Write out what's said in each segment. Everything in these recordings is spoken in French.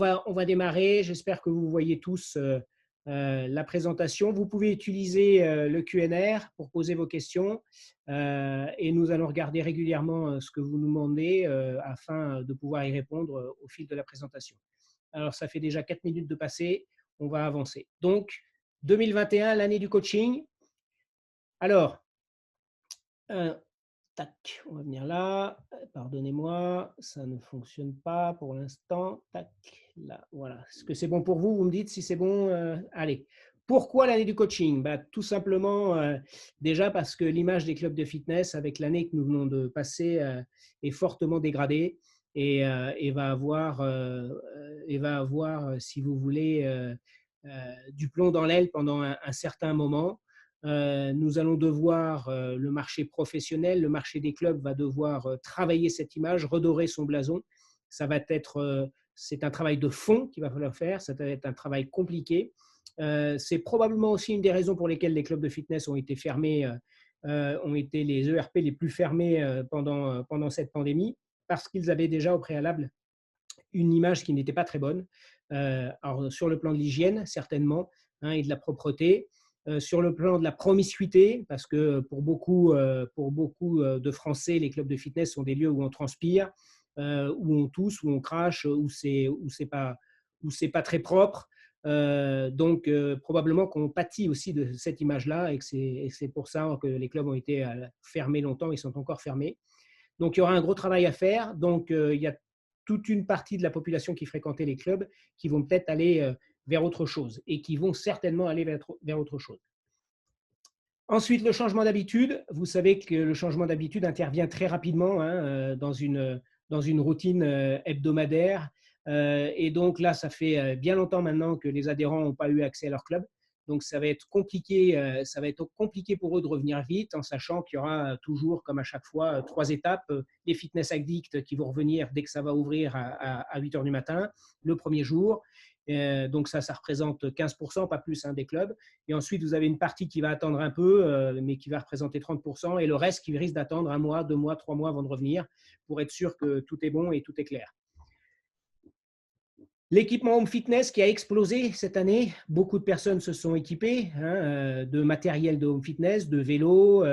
on va démarrer. J'espère que vous voyez tous la présentation. Vous pouvez utiliser le Q&R pour poser vos questions et nous allons regarder régulièrement ce que vous nous demandez afin de pouvoir y répondre au fil de la présentation. Alors, ça fait déjà 4 minutes de passé, on va avancer. Donc, 2021, l'année du coaching. Alors, euh, tac, on va venir là. Pardonnez-moi, ça ne fonctionne pas pour l'instant. Tac, là, voilà. Est-ce que c'est bon pour vous? Vous me dites si c'est bon. Allez. Pourquoi l'année du coaching? Bah, tout simplement, déjà parce que l'image des clubs de fitness, avec l'année que nous venons de passer, est fortement dégradée et va avoir, si vous voulez, du plomb dans l'aile pendant un certain moment. Nous allons devoir, le marché professionnel, le marché des clubs va devoir travailler cette image, redorer son blason. Ça va être, c'est un travail de fond qu'il va falloir faire, ça va être un travail compliqué. C'est probablement aussi une des raisons pour lesquelles les clubs de fitness ont été fermés, ont été les ERP les plus fermés pendant cette pandémie, parce qu'ils avaient déjà au préalable une image qui n'était pas très bonne. Alors, sur le plan de l'hygiène, certainement, hein, et de la propreté. Sur le plan de la promiscuité, parce que pour beaucoup de Français, les clubs de fitness sont des lieux où on transpire, où on tousse, où on crache, où c'est pas très propre. Donc, probablement qu'on pâtit aussi de cette image-là et que c'est pour ça que les clubs ont été fermés longtemps, ils sont encore fermés. Donc, il y aura un gros travail à faire. Donc, il y a toute une partie de la population qui fréquentait les clubs qui vont peut-être aller vers autre chose et qui vont certainement aller vers autre chose. Ensuite, le changement d'habitude. Vous savez que le changement d'habitude intervient très rapidement hein, dans une routine hebdomadaire. Et donc là, ça fait bien longtemps maintenant que les adhérents n'ont pas eu accès à leur club. Donc ça va être compliqué pour eux de revenir vite, en sachant qu'il y aura toujours, comme à chaque fois, 3 étapes. Les fitness addicts qui vont revenir dès que ça va ouvrir à 8 heures du matin, le premier jour. Donc ça représente 15%, pas plus, hein, des clubs. Et ensuite, vous avez une partie qui va attendre un peu, mais qui va représenter 30%, et le reste qui risque d'attendre 1 mois, 2 mois, 3 mois avant de revenir, pour être sûr que tout est bon et tout est clair. L'équipement home fitness qui a explosé cette année, beaucoup de personnes se sont équipées hein, de matériel de home fitness, de vélos,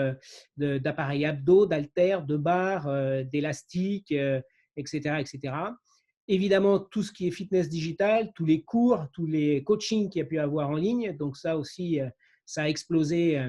d'appareils abdos, d'haltères, de barres, d'élastiques, etc., etc. Évidemment, tout ce qui est fitness digital, tous les cours, tous les coachings qu'il y a pu avoir en ligne. Donc ça aussi, ça a explosé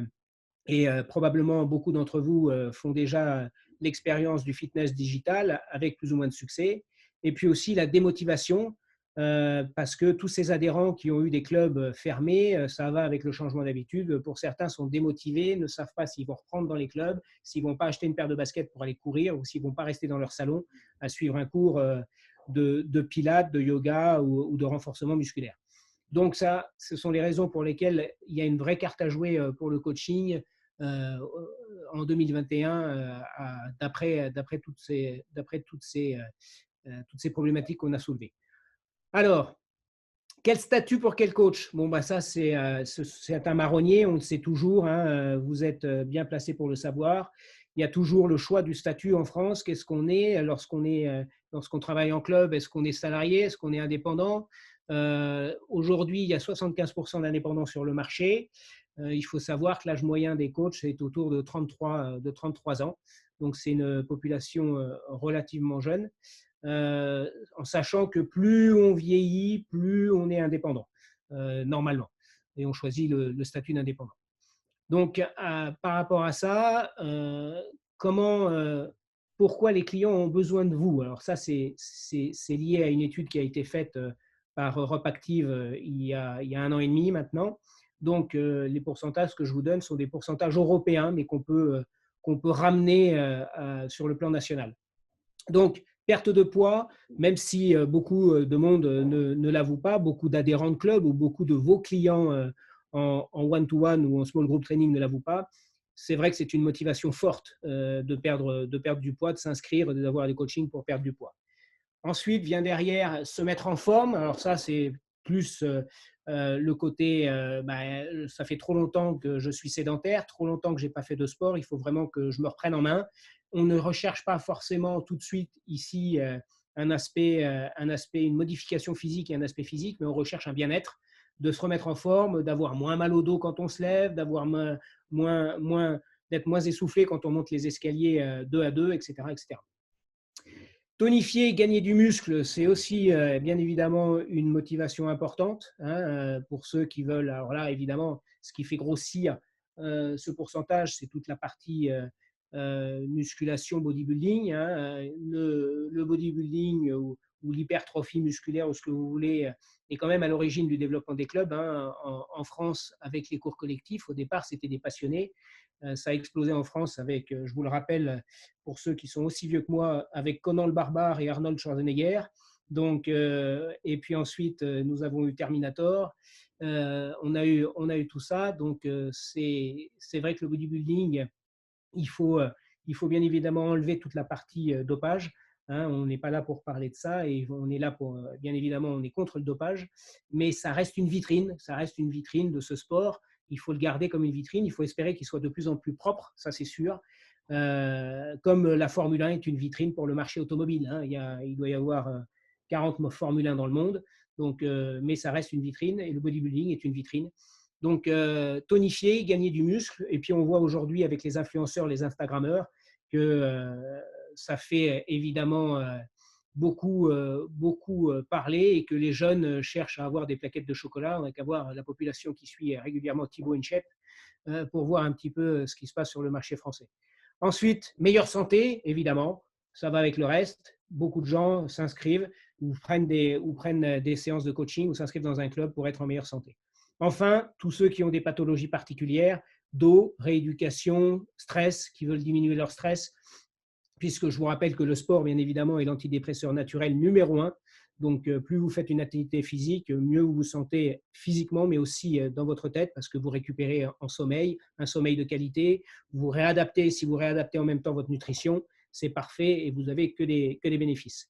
et probablement beaucoup d'entre vous font déjà l'expérience du fitness digital avec plus ou moins de succès. Et puis aussi la démotivation, parce que tous ces adhérents qui ont eu des clubs fermés, ça va avec le changement d'habitude. Pour certains, sont démotivés, ne savent pas s'ils vont reprendre dans les clubs, s'ils ne vont pas acheter une paire de baskets pour aller courir ou s'ils ne vont pas rester dans leur salon à suivre un cours de pilates, de yoga ou de renforcement musculaire. Donc ça, ce sont les raisons pour lesquelles il y a une vraie carte à jouer pour le coaching en 2021, d'après toutes ces problématiques qu'on a soulevées. Alors, quel statut pour quel coach? Bon, bah ça, c'est un marronnier, on le sait toujours, hein, vous êtes bien placé pour le savoir. Il y a toujours le choix du statut en France. Qu'est-ce qu'on est lorsqu'on travaille en club? Est-ce qu'on est salarié? Est-ce qu'on est indépendant? Aujourd'hui, il y a 75% d'indépendants sur le marché. Il faut savoir que l'âge moyen des coachs est autour de 33 ans. Donc, c'est une population relativement jeune. En sachant que plus on vieillit, plus on est indépendant, normalement. Et on choisit le statut d'indépendant. Donc, par rapport à ça, pourquoi les clients ont besoin de vous? Alors ça, c'est lié à une étude qui a été faite par Europe Active il y a 1 an et demi maintenant. Donc, les pourcentages que je vous donne sont des pourcentages européens, mais qu'on peut ramener sur le plan national. Donc, perte de poids, même si beaucoup de monde ne l'avoue pas, beaucoup d'adhérents de club ou beaucoup de vos clients en one-to-one ou en small group training ne l'avouent pas, c'est vrai que c'est une motivation forte de perdre du poids, de s'inscrire, d'avoir des coachings pour perdre du poids. Ensuite, vient derrière se mettre en forme. Alors ça, c'est plus le côté, ça fait trop longtemps que je suis sédentaire, trop longtemps que je n'ai pas fait de sport, il faut vraiment que je me reprenne en main. On ne recherche pas forcément tout de suite ici une modification physique et un aspect physique, mais on recherche un bien-être, de se remettre en forme, d'avoir moins mal au dos quand on se lève, d'être moins essoufflé quand on monte les escaliers 2 à 2, etc., etc. Tonifier, gagner du muscle, c'est aussi bien évidemment une motivation importante pour ceux qui veulent. Alors là, évidemment, ce qui fait grossir ce pourcentage, c'est toute la partie musculation, bodybuilding. Le bodybuilding ou l'hypertrophie musculaire ou ce que vous voulez est quand même à l'origine du développement des clubs. En France, avec les cours collectifs, au départ, c'était des passionnés. Ça a explosé en France avec, je vous le rappelle, pour ceux qui sont aussi vieux que moi, avec Conan le Barbare et Arnold Schwarzenegger. Donc, et puis ensuite, nous avons eu Terminator. On a eu tout ça. Donc, c'est vrai que le bodybuilding, il faut, bien évidemment enlever toute la partie dopage. On n'est pas là pour parler de ça et on est là pour, bien évidemment, on est contre le dopage, mais ça reste une vitrine de ce sport. Il faut le garder comme une vitrine. Il faut espérer qu'il soit de plus en plus propre, ça c'est sûr. Comme la Formule 1 est une vitrine pour le marché automobile. Il doit y avoir 40 Formule 1 dans le monde, donc, mais ça reste une vitrine et le bodybuilding est une vitrine. Donc, tonifier, gagner du muscle. Et puis, on voit aujourd'hui avec les influenceurs, les Instagrammeurs, que ça fait évidemment beaucoup parler et que les jeunes cherchent à avoir des plaquettes de chocolat. On n'a qu'à voir la population qui suit régulièrement Thibaut Inchep pour voir un petit peu ce qui se passe sur le marché français. Ensuite, meilleure santé, évidemment, ça va avec le reste. Beaucoup de gens s'inscrivent ou prennent des séances de coaching ou s'inscrivent dans un club pour être en meilleure santé. Enfin, tous ceux qui ont des pathologies particulières, dos, rééducation, stress, qui veulent diminuer leur stress, puisque je vous rappelle que le sport, bien évidemment, est l'antidépresseur naturel numéro 1. Donc, plus vous faites une activité physique, mieux vous vous sentez physiquement, mais aussi dans votre tête, parce que vous récupérez en sommeil, un sommeil de qualité. Vous réadaptez, si vous réadaptez en même temps votre nutrition, c'est parfait et vous n'avez que des bénéfices.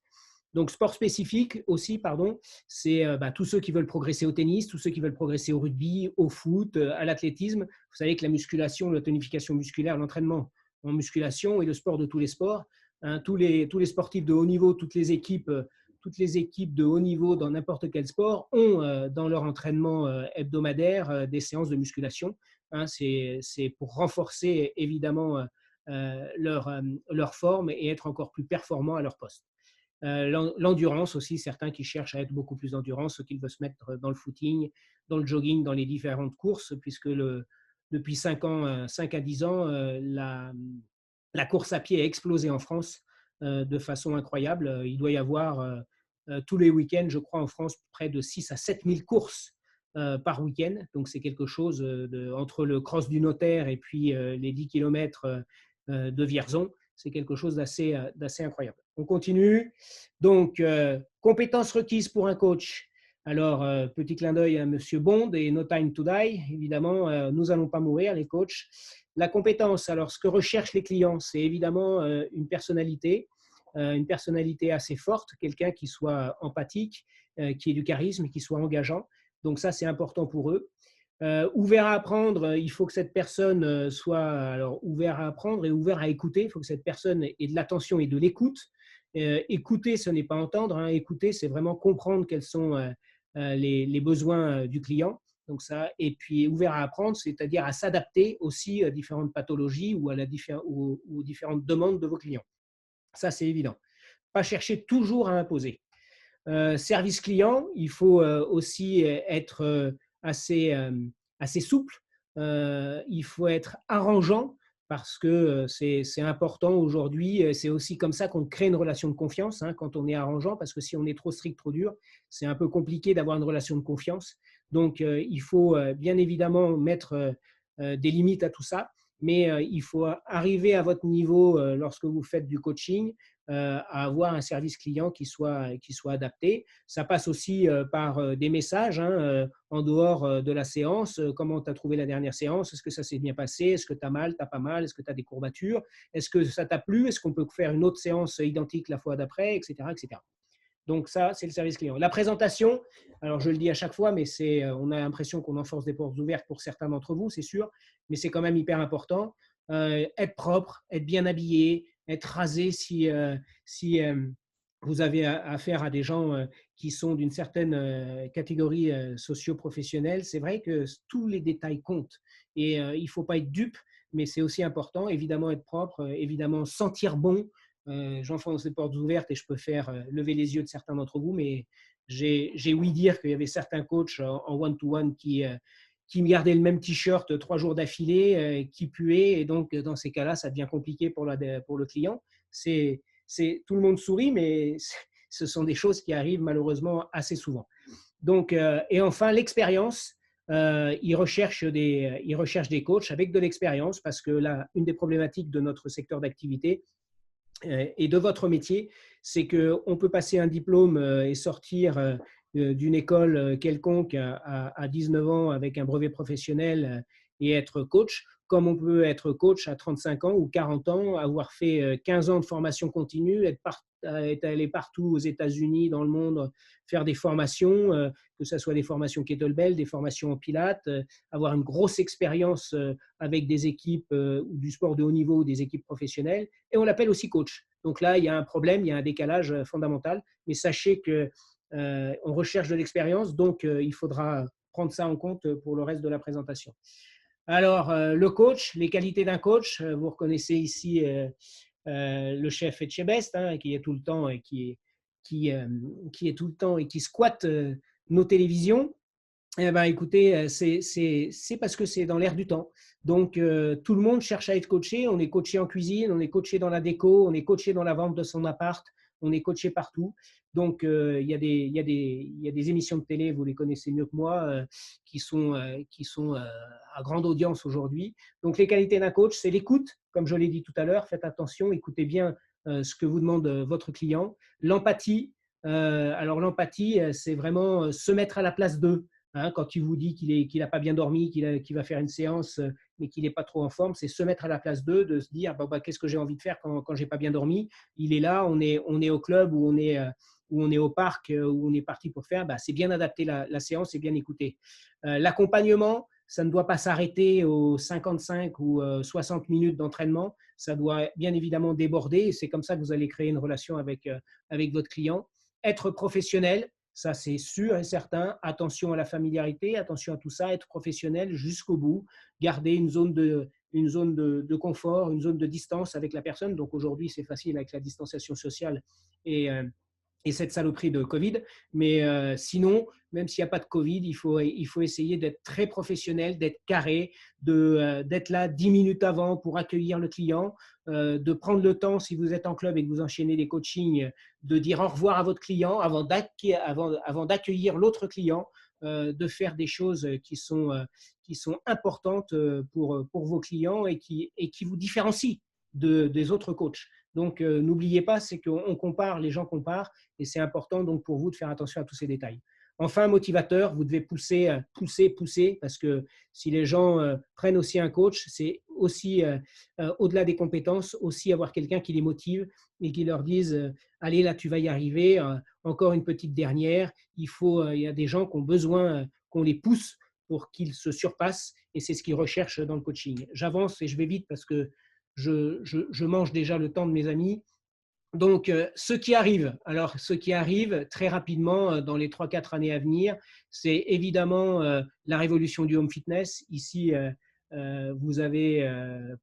Donc, sport spécifique aussi, pardon, c'est tous ceux qui veulent progresser au tennis, tous ceux qui veulent progresser au rugby, au foot, à l'athlétisme. Vous savez que la musculation, la tonification musculaire, l'entraînement en musculation et le sport de tous les sports, tous les sportifs de haut niveau, toutes les équipes de haut niveau dans n'importe quel sport ont dans leur entraînement hebdomadaire des séances de musculation. C'est pour renforcer évidemment leur forme et être encore plus performants à leur poste. L'endurance aussi, certains qui cherchent à être beaucoup plus endurance, ceux qui veulent se mettre dans le footing, dans le jogging, dans les différentes courses, puisque depuis 5 à 10 ans, la course à pied a explosé en France de façon incroyable. Il doit y avoir tous les week-ends, je crois, en France, près de 6 à 7 000 courses par week-end. Donc, c'est quelque chose entre le cross du Notaire et puis les 10 km de Vierzon. C'est quelque chose d'assez incroyable. On continue. Donc, compétences requises pour un coach. Alors, petit clin d'œil à Monsieur Bond et No Time to Die. Évidemment, nous n'allons pas mourir, les coachs. La compétence, alors ce que recherchent les clients, c'est évidemment une personnalité assez forte, quelqu'un qui soit empathique, qui ait du charisme, qui soit engageant. Donc ça, c'est important pour eux. Ouvert à apprendre, il faut que cette personne soit alors ouvert à apprendre et ouvert à écouter. Il faut que cette personne ait de l'attention et de l'écoute. Écouter, ce n'est pas entendre. Écouter, c'est vraiment comprendre quels sont les besoins du client. Donc ça, et puis ouvert à apprendre, c'est-à-dire à s'adapter aussi à différentes pathologies ou aux différentes demandes de vos clients. Ça, c'est évident. Pas chercher toujours à imposer. Service client, il faut aussi être assez souple. Il faut être arrangeant parce que c'est important aujourd'hui. C'est aussi comme ça qu'on crée une relation de confiance quand on est arrangeant, parce que si on est trop strict, trop dur, c'est un peu compliqué d'avoir une relation de confiance. Donc, il faut bien évidemment mettre des limites à tout ça, mais il faut arriver à votre niveau lorsque vous faites du coaching à avoir un service client qui soit adapté. Ça passe aussi par des messages en dehors de la séance. Comment tu as trouvé la dernière séance? Est-ce que ça s'est bien passé? Est-ce que tu as mal? Tu n'as pas mal? Est-ce que tu as des courbatures? Est-ce que ça t'a plu? Est-ce qu'on peut faire une autre séance identique la fois d'après, etc., etc. Donc ça, c'est le service client. La présentation, alors je le dis à chaque fois, mais on a l'impression qu'on enfonce des portes ouvertes pour certains d'entre vous, c'est sûr, mais c'est quand même hyper important. Être propre, être bien habillé, être rasé si vous avez affaire à des gens qui sont d'une certaine catégorie socio-professionnelle, c'est vrai que tous les détails comptent et il ne faut pas être dupe, mais c'est aussi important, évidemment être propre, évidemment sentir bon. J'enfonce les portes ouvertes et je peux faire lever les yeux de certains d'entre vous, mais j'ai ouï dire qu'il y avait certains coachs en one-to-one qui me gardaient le même t-shirt 3 jours d'affilée, qui puaient, et donc dans ces cas-là, ça devient compliqué pour le client. Tout le monde sourit, mais ce sont des choses qui arrivent malheureusement assez souvent. Donc, et enfin, l'expérience. Ils recherchent des coachs avec de l'expérience parce que là, une des problématiques de notre secteur d'activité et de votre métier, c'est qu'on peut passer un diplôme et sortir d'une école quelconque à 19 ans avec un brevet professionnel et être coach, comme on peut être coach à 35 ans ou 40 ans, avoir fait 15 ans de formation continue, être allé partout aux États-Unis, dans le monde, faire des formations, que ce soit des formations kettlebell, des formations en pilates, avoir une grosse expérience avec des équipes ou du sport de haut niveau ou des équipes professionnelles, et on l'appelle aussi coach. Donc là, il y a un problème, il y a un décalage fondamental, mais sachez que on recherche de l'expérience, donc il faudra prendre ça en compte pour le reste de la présentation. Alors, le coach, les qualités d'un coach, vous reconnaissez ici le chef Etchebest, hein, qui est tout le temps et qui est tout le temps et qui squatte nos télévisions. Eh ben, écoutez, c'est parce que c'est dans l'air du temps. Donc, tout le monde cherche à être coaché. On est coaché en cuisine, on est coaché dans la déco, on est coaché dans la vente de son appart, on est coaché partout. Donc, il y a des émissions de télé, vous les connaissez mieux que moi, qui sont à grande audience aujourd'hui. Donc, les qualités d'un coach, c'est l'écoute, comme je l'ai dit tout à l'heure. Faites attention, écoutez bien ce que vous demande votre client. L'empathie, alors l'empathie, c'est vraiment se mettre à la place d'eux. Hein, quand il vous dit qu'il n'a pas bien dormi, qu'il va faire une séance, mais qu'il n'est pas trop en forme, c'est se mettre à la place d'eux, de se dire bah, qu'est-ce que j'ai envie de faire quand je n'ai pas bien dormi. Il est là, on est au club ou on est au parc, où on est parti pour faire, bah, c'est bien adapter la séance et bien écouter. L'accompagnement, ça ne doit pas s'arrêter aux 55 ou 60 minutes d'entraînement, ça doit bien évidemment déborder, et c'est comme ça que vous allez créer une relation avec votre client. Être professionnel, ça, c'est sûr et certain. Attention à la familiarité, attention à tout ça, être professionnel jusqu'au bout, garder une zone de confort, une zone de distance avec la personne. Donc aujourd'hui, c'est facile avec la distanciation sociale et, et cette saloperie de Covid. Mais sinon, même s'il n'y a pas de Covid, il faut essayer d'être très professionnel, d'être carré, d'être là 10 minutes avant pour accueillir le client, de prendre le temps, si vous êtes en club et que vous enchaînez des coachings, de dire au revoir à votre client avant d'accueillir l'autre client, de faire des choses qui sont importantes pour vos clients et qui vous différencient des autres coachs. Donc, n'oubliez pas, c'est qu'on compare, les gens comparent, et c'est important donc pour vous de faire attention à tous ces détails. Enfin, motivateur, vous devez pousser, pousser, pousser, parce que si les gens prennent aussi un coach, c'est aussi, au-delà des compétences, aussi avoir quelqu'un qui les motive et qui leur dise allez, là, tu vas y arriver, encore une petite dernière. Il y a des gens qui ont besoin qu'on les pousse pour qu'ils se surpassent, et c'est ce qu'ils recherchent dans le coaching. J'avance et je vais vite parce que je mange déjà le temps de mes amis. Donc, ce qui arrive très rapidement dans les 3-4 années à venir, c'est évidemment la révolution du home fitness. Ici, vous avez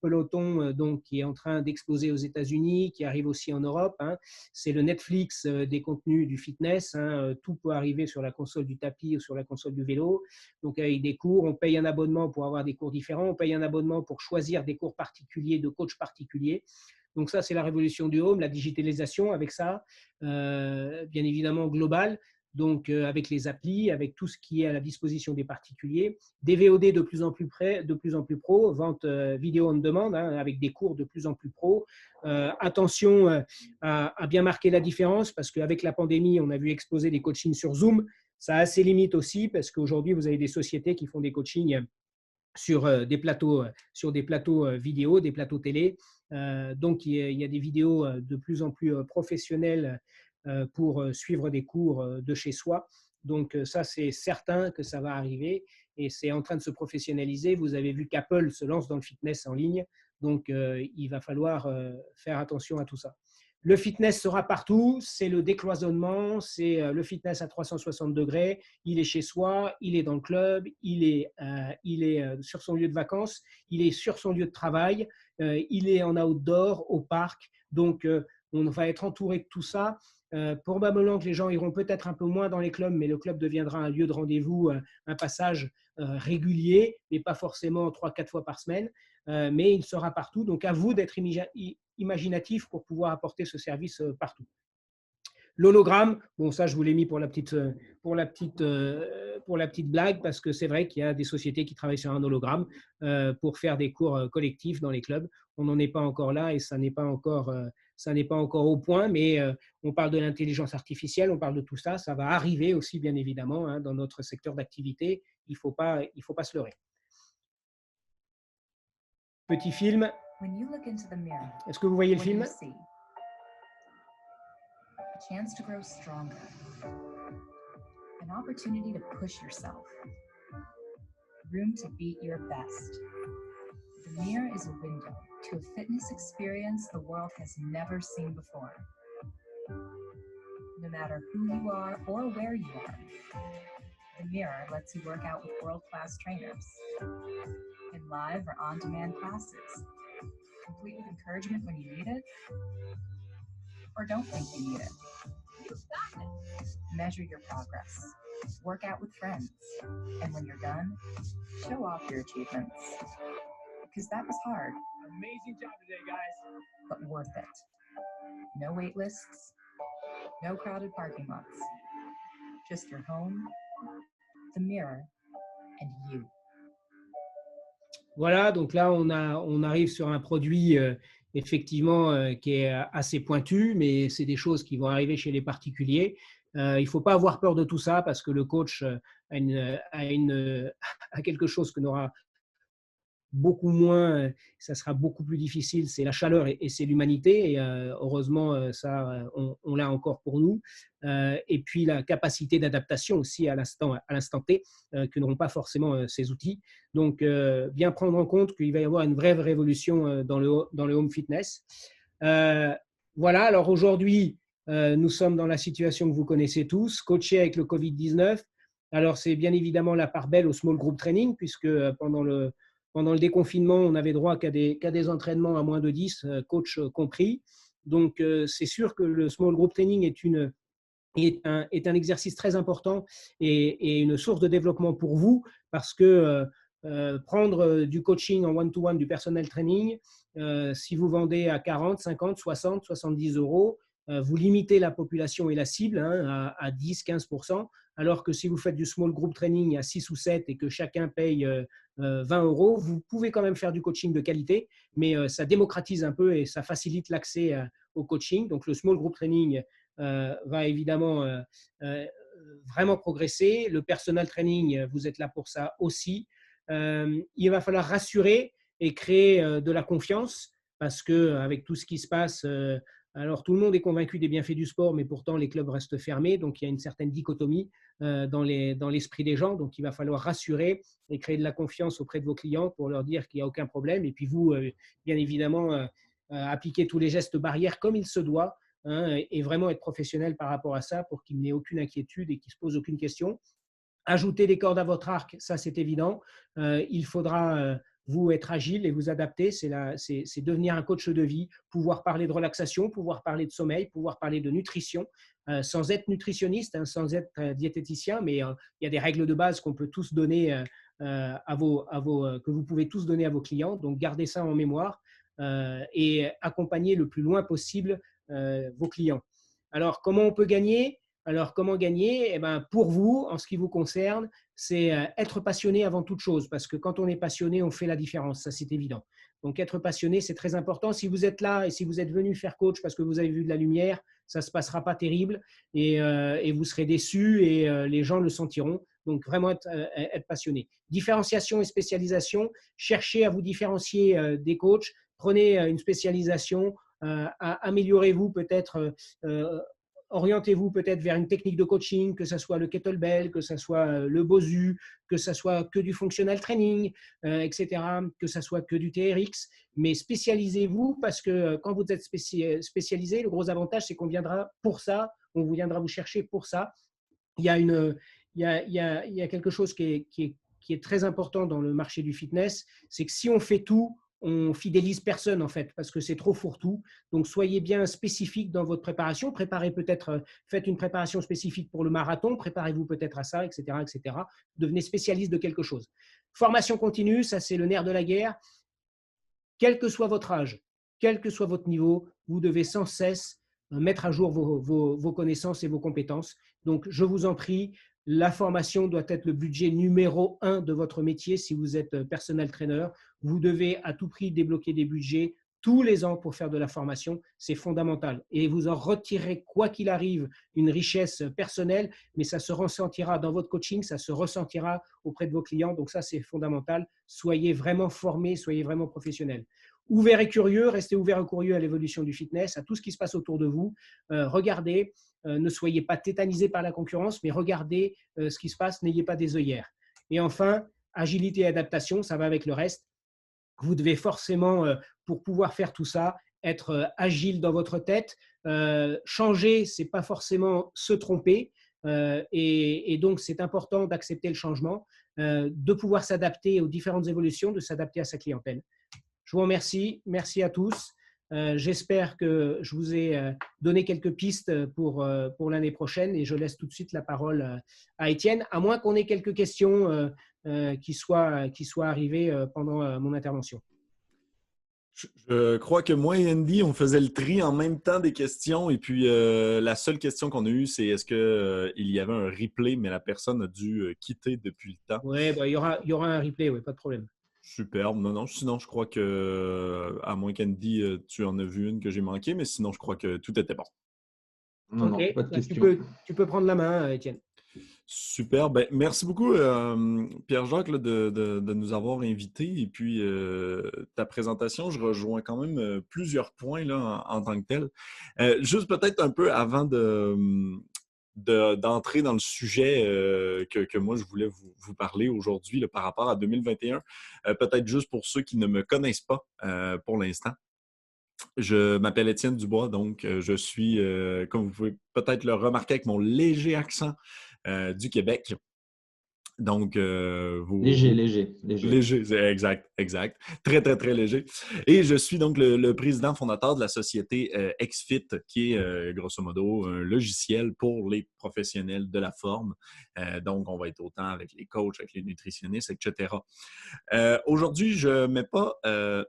Peloton donc, qui est en train d'exploser aux États-Unis, qui arrive aussi en Europe. Hein. C'est le Netflix des contenus du fitness. Hein. Tout peut arriver sur la console du tapis ou sur la console du vélo. Donc, avec des cours, on paye un abonnement pour avoir des cours différents. On paye un abonnement pour choisir des cours particuliers, de coachs particuliers. Donc ça, c'est la révolution du home, la digitalisation avec ça, bien évidemment globale, donc avec les applis, avec tout ce qui est à la disposition des particuliers, des VOD de plus en plus près, de plus en plus pro, vente vidéo on demande, hein, avec des cours de plus en plus pro. Attention à bien marquer la différence, parce qu'avec la pandémie, on a vu exploser des coachings sur Zoom. Ça a ses limites aussi, parce qu'aujourd'hui, vous avez des sociétés qui font des coachings sur des plateaux vidéo, des plateaux télé. Donc, il y a des vidéos de plus en plus professionnelles pour suivre des cours de chez soi. Donc, ça, c'est certain que ça va arriver et c'est en train de se professionnaliser. Vous avez vu qu'Apple se lance dans le fitness en ligne. Donc, il va falloir faire attention à tout ça. Le fitness sera partout, c'est le décloisonnement, c'est le fitness à 360 degrés. Il est chez soi, il est dans le club, il est sur son lieu de vacances, il est sur son lieu de travail, il est en outdoor, au parc. Donc, on va être entouré de tout ça. Probablement que les gens iront peut-être un peu moins dans les clubs, mais le club deviendra un lieu de rendez-vous, un passage régulier, mais pas forcément 3-4 fois par semaine. Mais il sera partout. Donc, à vous d'être imaginatif pour pouvoir apporter ce service partout. L'hologramme, bon, ça, je vous l'ai mis pour la petite blague, parce que c'est vrai qu'il y a des sociétés qui travaillent sur un hologramme pour faire des cours collectifs dans les clubs. On n'en est pas encore là et ça n'est pas encore au point, mais on parle de l'intelligence artificielle, on parle de tout ça. Ça va arriver aussi, bien évidemment, hein, dans notre secteur d'activité. Il ne faut pas se leurrer. Petit film. Est-ce que vous voyez le film? A chance to grow stronger, an opportunity to push yourself, room to beat your best. The mirror is a window to a fitness experience the world has never seen before. No matter who you are or where you are, the mirror lets you work out with world-class trainers in live or on-demand classes, complete with encouragement when you need it, or don't think you need it. Measure your progress, work out with friends, and when you're done, show off your achievements. Because that was hard. Amazing job today, guys. But worth it. No wait lists, no crowded parking lots. Just your home, the mirror, and you. Voilà, donc là, on arrive sur un produit effectivement qui est assez pointu, mais c'est des choses qui vont arriver chez les particuliers. Il ne faut pas avoir peur de tout ça, parce que le coach a quelque chose que n'aura beaucoup moins, ça sera beaucoup plus difficile, c'est la chaleur et c'est l'humanité. Et heureusement, ça, on l'a encore pour nous. Et puis la capacité d'adaptation aussi à l'instant T, que n'auront pas forcément ces outils. Donc, bien prendre en compte qu'il va y avoir une vraie révolution dans le home fitness. Voilà, alors aujourd'hui, nous sommes dans la situation que vous connaissez tous, coacher avec le Covid-19. Alors, c'est bien évidemment la part belle au small group training, puisque pendant le déconfinement, on n'avait droit qu'à des entraînements à moins de 10, coach compris. Donc, c'est sûr que le small group training est un exercice très important et une source de développement pour vous, parce que prendre du coaching en one-to-one, du personnel training, si vous vendez à 40, 50, 60, 70 euros, vous limitez la population et la cible à 10, 15%, alors que si vous faites du small group training à 6 ou 7 et que chacun paye 20 euros, vous pouvez quand même faire du coaching de qualité, mais ça démocratise un peu et ça facilite l'accès au coaching. Donc, le small group training va évidemment vraiment progresser. Le personal training, vous êtes là pour ça aussi. Il va falloir rassurer et créer de la confiance, parce qu'avec tout ce qui se passe, alors tout le monde est convaincu des bienfaits du sport, mais pourtant les clubs restent fermés, donc il y a une certaine dichotomie dans l'esprit des gens. Donc il va falloir rassurer et créer de la confiance auprès de vos clients pour leur dire qu'il n'y a aucun problème. Et puis vous, bien évidemment, appliquer tous les gestes barrières comme il se doit, et vraiment être professionnel par rapport à ça pour qu'il n'ait aucune inquiétude et qu'il ne se pose aucune question. Ajouter des cordes à votre arc, ça c'est évident. Il faudra, vous, être agile et vous adapter. C'est devenir un coach de vie, pouvoir parler de relaxation, pouvoir parler de sommeil, pouvoir parler de nutrition, sans être nutritionniste, sans être diététicien, mais il y a des règles de base qu'on peut tous donner que vous pouvez tous donner à vos clients. Donc, gardez ça en mémoire et accompagnez le plus loin possible vos clients. Alors, comment on peut gagner ? Alors, comment gagner ? Eh bien, pour vous, en ce qui vous concerne, c'est être passionné avant toute chose, parce que quand on est passionné, on fait la différence, ça c'est évident. Donc, être passionné, c'est très important. Si vous êtes là et si vous êtes venu faire coach parce que vous avez vu de la lumière, ça ne se passera pas terrible et vous serez déçus et les gens le sentiront. Donc, vraiment être passionné. Différenciation et spécialisation, cherchez à vous différencier des coachs, prenez une spécialisation, améliorez-vous peut-être orientez-vous peut-être vers une technique de coaching, que ce soit le kettlebell, que ce soit le Bosu, que ce soit que du functional training, etc., que ce soit que du TRX. Mais spécialisez-vous parce que quand vous êtes spécialisé, le gros avantage, c'est qu'on viendra pour ça, on viendra vous chercher pour ça. Il y a, il y a quelque chose qui est très important dans le marché du fitness, c'est que si on fait tout, on fidélise personne en fait, parce que c'est trop fourre-tout. Donc soyez bien spécifique dans votre préparation. Préparez peut-être, faites une préparation spécifique pour le marathon, préparez-vous peut-être à ça, etc., etc. Devenez spécialiste de quelque chose. Formation continue, ça c'est le nerf de la guerre. Quel que soit votre âge, quel que soit votre niveau, vous devez sans cesse mettre à jour vos connaissances et vos compétences. Donc, je vous en prie, la formation doit être le budget numéro 1 de votre métier si vous êtes personnel trainer. Vous devez à tout prix débloquer des budgets tous les ans pour faire de la formation. C'est fondamental. Et vous en retirerez, quoi qu'il arrive, une richesse personnelle, mais ça se ressentira dans votre coaching, ça se ressentira auprès de vos clients. Donc ça, c'est fondamental. Soyez vraiment formés, soyez vraiment professionnels. Ouvert et curieux, restez ouvert et curieux à l'évolution du fitness, à tout ce qui se passe autour de vous. Regardez, ne soyez pas tétanisés par la concurrence, mais regardez ce qui se passe, n'ayez pas des œillères. Et enfin, agilité et adaptation, ça va avec le reste. Vous devez forcément, pour pouvoir faire tout ça, être agile dans votre tête. Changer, ce n'est pas forcément se tromper. Et donc, c'est important d'accepter le changement, de pouvoir s'adapter aux différentes évolutions, de s'adapter à sa clientèle. Je vous remercie. Merci à tous. J'espère que je vous ai donné quelques pistes pour l'année prochaine et je laisse tout de suite la parole à Étienne, à moins qu'on ait quelques questions qui soient arrivées pendant mon intervention. Je crois que moi et Andy, on faisait le tri en même temps des questions et puis la seule question qu'on a eue, c'est est-ce qu'il y avait un replay, mais la personne a dû quitter depuis le temps. Oui, bah, il y aura un replay, oui, pas de problème. Superbe. Non, sinon je crois que, à moins qu'Andy, tu en as vu une que j'ai manquée, mais sinon je crois que tout était bon. Non, OK, pas de bah, question. tu peux prendre la main, Étienne. Super. Ben, merci beaucoup, Pierre-Jacques, là, de nous avoir invités. Et puis, ta présentation, je rejoins quand même plusieurs points là, en tant que tel. Juste peut-être un peu avant d'entrer dans le sujet que moi, je voulais vous parler aujourd'hui là, par rapport à 2021. Peut-être juste pour ceux qui ne me connaissent pas pour l'instant. Je m'appelle Étienne Dubois, donc je suis, comme vous pouvez peut-être le remarquer avec mon léger accent du Québec. Donc, Léger. Léger, c'est exact. Très, très, très léger. Et je suis donc le président fondateur de la société XFIT, qui est grosso modo un logiciel pour les professionnels de la forme. Donc, on va être autant avec les coachs, avec les nutritionnistes, etc. Aujourd'hui, je ne mets pas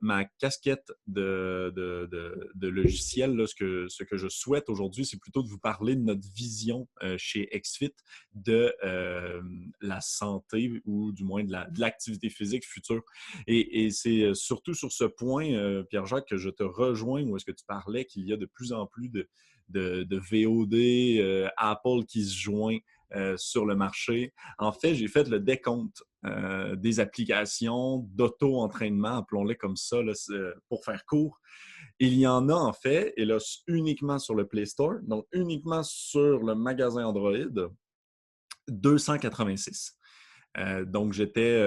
ma casquette de logiciel. Là, ce que je souhaite aujourd'hui, c'est plutôt de vous parler de notre vision chez XFIT de la santé ou du moins de l'activité physique future. Et c'est surtout sur ce point, Pierre-Jacques, que je te rejoins où est-ce que tu parlais qu'il y a de plus en plus de VOD, Apple qui se joint sur le marché. En fait, j'ai fait le décompte des applications d'auto-entraînement, appelons-les comme ça, là, pour faire court. Il y en a en fait, et là, uniquement sur le Play Store, donc uniquement sur le magasin Android, 286. Donc, j'étais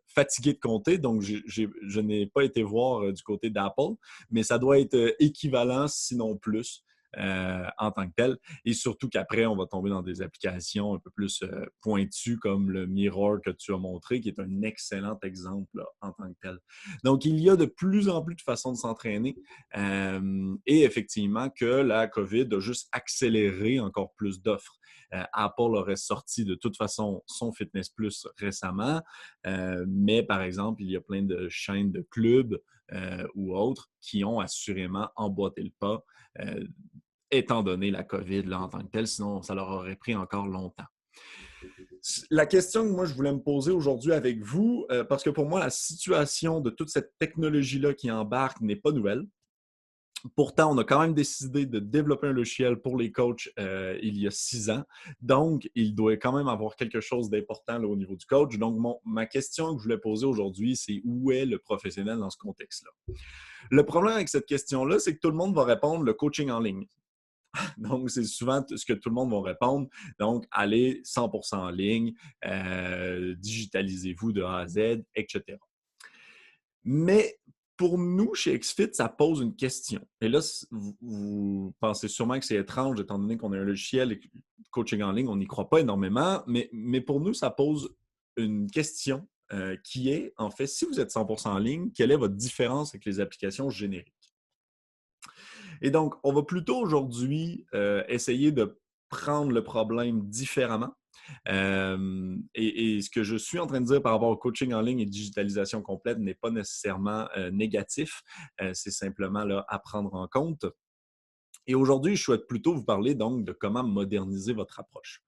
fatigué de compter, donc je n'ai pas été voir du côté d'Apple, mais ça doit être équivalent, sinon plus, en tant que tel. Et surtout qu'après, on va tomber dans des applications un peu plus pointues, comme le Mirror que tu as montré, qui est un excellent exemple là, en tant que tel. Donc, il y a de plus en plus de façons de s'entraîner et effectivement que la COVID a juste accéléré encore plus d'offres. Apple aurait sorti de toute façon son Fitness Plus récemment, mais par exemple, il y a plein de chaînes de clubs ou autres qui ont assurément emboîté le pas, étant donné la COVID là, en tant que telle, sinon ça leur aurait pris encore longtemps. La question que moi je voulais me poser aujourd'hui avec vous, parce que pour moi, la situation de toute cette technologie-là qui embarque n'est pas nouvelle. Pourtant, on a quand même décidé de développer un logiciel pour les coachs il y a 6 ans. Donc, il doit quand même avoir quelque chose d'important là, au niveau du coach. Donc, ma question que je voulais poser aujourd'hui, c'est où est le professionnel dans ce contexte-là? Le problème avec cette question-là, c'est que tout le monde va répondre le coaching en ligne. Donc, c'est souvent ce que tout le monde va répondre. Donc, allez 100% en ligne, digitalisez-vous de A à Z, etc. Mais pour nous, chez XFIT, ça pose une question. Et là, vous pensez sûrement que c'est étrange, étant donné qu'on a un logiciel et que coaching en ligne, on n'y croit pas énormément, mais pour nous, ça pose une question qui est, en fait, si vous êtes 100% en ligne, quelle est votre différence avec les applications génériques? Et donc, on va plutôt aujourd'hui essayer de prendre le problème différemment. Et ce que je suis en train de dire par rapport au coaching en ligne et digitalisation complète n'est pas nécessairement négatif. C'est simplement là, à prendre en compte. Et aujourd'hui, je souhaite plutôt vous parler donc de comment moderniser votre approche.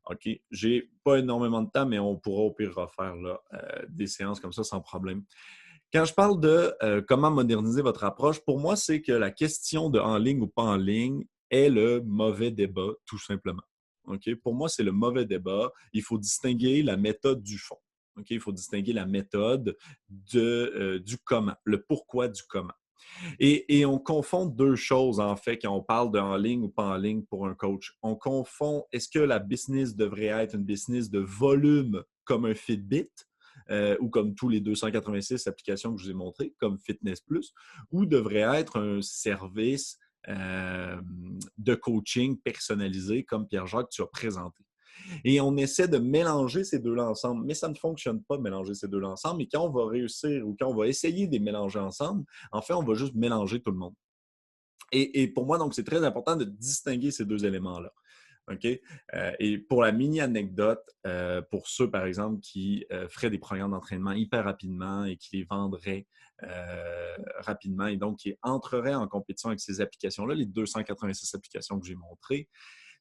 OK, j'ai pas énormément de temps, mais on pourra au pire refaire là, des séances comme ça sans problème. Quand je parle de comment moderniser votre approche, pour moi, c'est que la question de en ligne ou pas en ligne est le mauvais débat, tout simplement. OK? Pour moi, c'est le mauvais débat. Il faut distinguer la méthode du fond. OK? Il faut distinguer la méthode du comment, le pourquoi du comment. Et on confond deux choses, en fait, quand on parle de en ligne ou pas en ligne pour un coach. On confond, est-ce que la business devrait être une business de volume comme un Fitbit ou comme tous les 286 applications que je vous ai montrées, comme Fitness Plus, ou devrait être un service de coaching personnalisé comme Pierre-Jacques tu as présenté. Et on essaie de mélanger ces deux-là ensemble, mais ça ne fonctionne pas de mélanger ces deux-là ensemble. Et quand on va réussir ou quand on va essayer de les mélanger ensemble, en fait, on va juste mélanger tout le monde. Et pour moi, donc, c'est très important de distinguer ces deux éléments-là. OK? Et pour la mini-anecdote, pour ceux, par exemple, qui feraient des programmes d'entraînement hyper rapidement et qui les vendraient rapidement et donc qui entreraient en compétition avec ces applications-là, les 286 applications que j'ai montrées,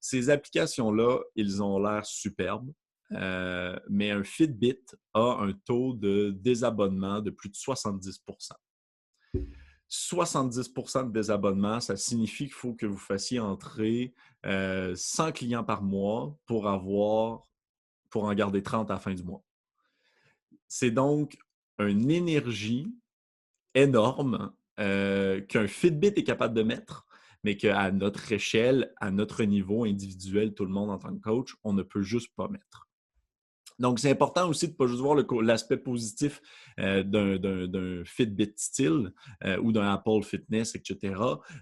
ces applications-là, ils ont l'air superbes, mais un Fitbit a un taux de désabonnement de plus de 70 70 de désabonnement, ça signifie qu'il faut que vous fassiez entrer 100 clients par mois pour en garder 30 à la fin du mois. C'est donc une énergie énorme qu'un Fitbit est capable de mettre, mais qu'à notre échelle, à notre niveau individuel, tout le monde en tant que coach, on ne peut juste pas mettre. Donc, c'est important aussi de ne pas juste voir l'aspect positif d'un Fitbit style ou d'un Apple Fitness, etc.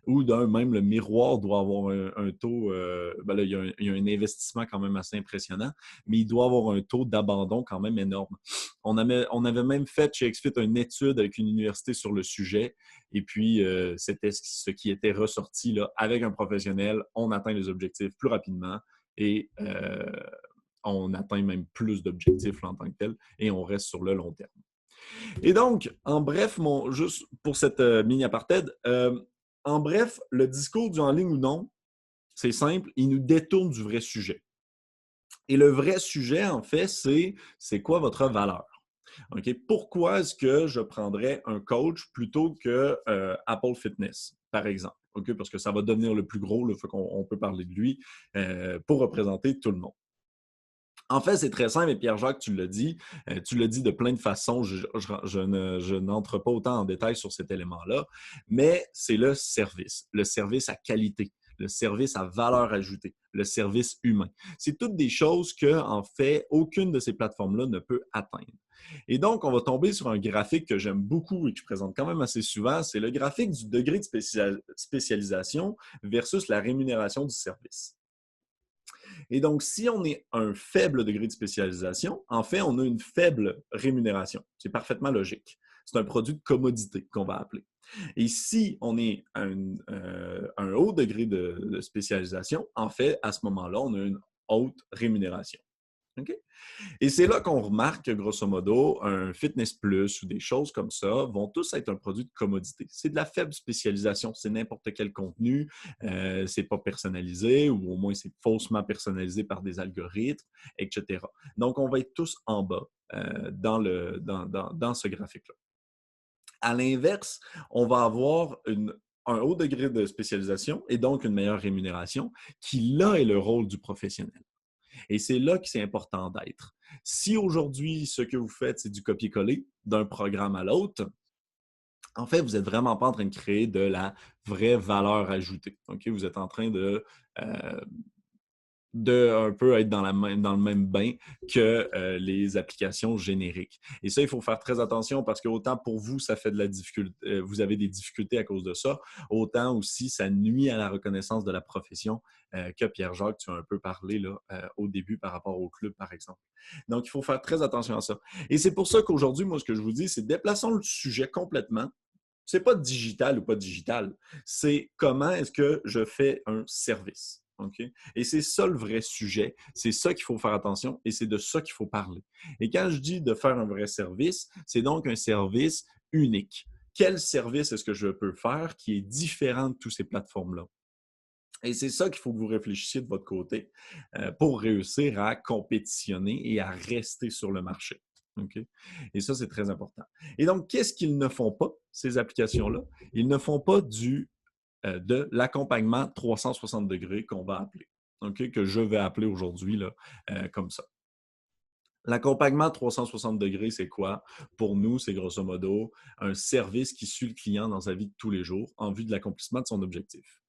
Ou même le miroir doit avoir un taux, là, il y a un investissement quand même assez impressionnant, mais il doit avoir un taux d'abandon quand même énorme. On avait même fait chez XFIT une étude avec une université sur le sujet et puis c'était ce qui était ressorti là, avec un professionnel, on atteint les objectifs plus rapidement et on atteint même plus d'objectifs en tant que tel et on reste sur le long terme. Et donc, en bref, juste pour cette mini-apartheid, en bref, le discours du en ligne ou non, c'est simple, il nous détourne du vrai sujet. Et le vrai sujet, en fait, c'est quoi votre valeur? Okay? Pourquoi est-ce que je prendrais un coach plutôt que Apple Fitness, par exemple? Okay? Parce que ça va devenir le plus gros, il faut qu'on peut parler de lui pour représenter tout le monde. En fait, c'est très simple et Pierre-Jacques, tu l'as dit de plein de façons. Je n'entre pas autant en détail sur cet élément-là, mais c'est le service à qualité, le service à valeur ajoutée, le service humain. C'est toutes des choses que, en fait, aucune de ces plateformes-là ne peut atteindre. Et donc, on va tomber sur un graphique que j'aime beaucoup et que je présente quand même assez souvent. C'est le graphique du degré de spécialisation versus la rémunération du service. Et donc, si on est un faible degré de spécialisation, en fait, on a une faible rémunération. C'est parfaitement logique. C'est un produit de commodité qu'on va appeler. Et si on est un haut degré de spécialisation, en fait, à ce moment-là, on a une haute rémunération. OK? Et c'est là qu'on remarque que, grosso modo, un Fitness Plus ou des choses comme ça vont tous être un produit de commodité. C'est de la faible spécialisation. C'est n'importe quel contenu. C'est pas personnalisé ou au moins c'est faussement personnalisé par des algorithmes, etc. Donc, on va être tous en bas dans ce graphique-là. À l'inverse, on va avoir une un haut degré de spécialisation et donc une meilleure rémunération, qui là est le rôle du professionnel. Et c'est là que c'est important d'être. Si aujourd'hui, ce que vous faites, c'est du copier-coller d'un programme à l'autre, en fait, vous n'êtes vraiment pas en train de créer de la vraie valeur ajoutée. Okay? Vous êtes en train de un peu être dans le même bain que les applications génériques. Et ça, il faut faire très attention parce que autant pour vous, ça fait de la difficulté, vous avez des difficultés à cause de ça, autant aussi ça nuit à la reconnaissance de la profession que Pierre-Jacques, tu as un peu parlé là, au début par rapport au club, par exemple. Donc, il faut faire très attention à ça. Et c'est pour ça qu'aujourd'hui, moi, ce que je vous dis, c'est déplaçons le sujet complètement. C'est pas digital ou pas digital, c'est comment est-ce que je fais un service. Okay? Et c'est ça le vrai sujet, c'est ça qu'il faut faire attention et c'est de ça qu'il faut parler. Et quand je dis de faire un vrai service, c'est donc un service unique. Quel service est-ce que je peux faire qui est différent de toutes ces plateformes-là? Et c'est ça qu'il faut que vous réfléchissiez de votre côté pour réussir à compétitionner et à rester sur le marché. Okay? Et ça, c'est très important. Et donc, qu'est-ce qu'ils ne font pas, ces applications-là? Ils ne font pas de l'accompagnement 360 degrés qu'on va appeler, okay? Que je vais appeler aujourd'hui comme ça. L'accompagnement 360 degrés, c'est quoi? Pour nous, c'est grosso modo un service qui suit le client dans sa vie de tous les jours en vue de l'accomplissement de son objectif.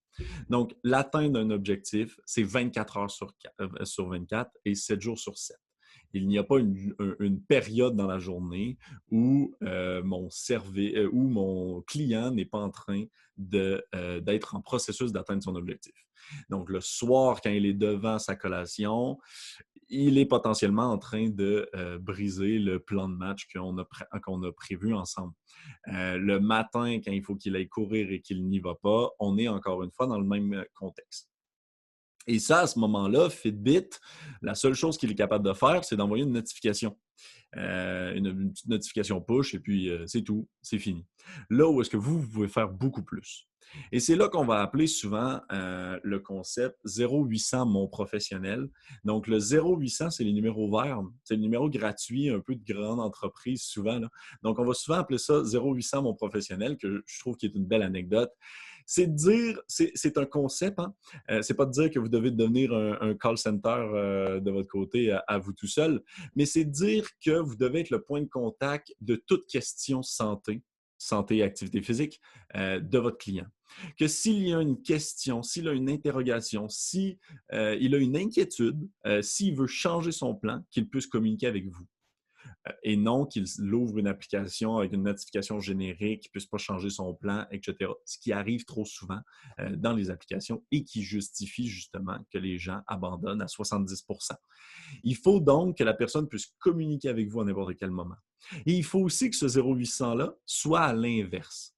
Donc, l'atteinte d'un objectif, c'est 24 heures sur 24 et 7 jours sur 7. Il n'y a pas une période dans la journée où, où mon client n'est pas en train d'être en processus d'atteindre son objectif. Donc, le soir, quand il est devant sa collation, il est potentiellement en train de briser le plan de match qu'on a prévu ensemble. Le matin, quand il faut qu'il aille courir et qu'il n'y va pas, on est encore une fois dans le même contexte. Et ça, à ce moment-là, Fitbit, la seule chose qu'il est capable de faire, c'est d'envoyer une notification. Une petite notification push et puis c'est tout, c'est fini. Là où est-ce que vous pouvez faire beaucoup plus. Et c'est là qu'on va appeler souvent le concept 0800 mon professionnel. Donc, le 0800, c'est les numéros verts, c'est le numéro gratuit, un peu de grande entreprise souvent. Là. Donc, on va souvent appeler ça 0800 mon professionnel, que je trouve qui est une belle anecdote. C'est de dire, c'est un concept, hein? C'est pas de dire que vous devez devenir un call center de votre côté à vous tout seul, mais c'est de dire que vous devez être le point de contact de toute question santé et activité physique de votre client. Que s'il y a une question, s'il a une interrogation, s'il a une inquiétude, s'il veut changer son plan, qu'il puisse communiquer avec vous. Et non qu'il ouvre une application avec une notification générique, qu'il ne puisse pas changer son plan, etc. Ce qui arrive trop souvent dans les applications et qui justifie justement que les gens abandonnent à 70%. Il faut donc que la personne puisse communiquer avec vous à n'importe quel moment. Et il faut aussi que ce 0800-là soit à l'inverse.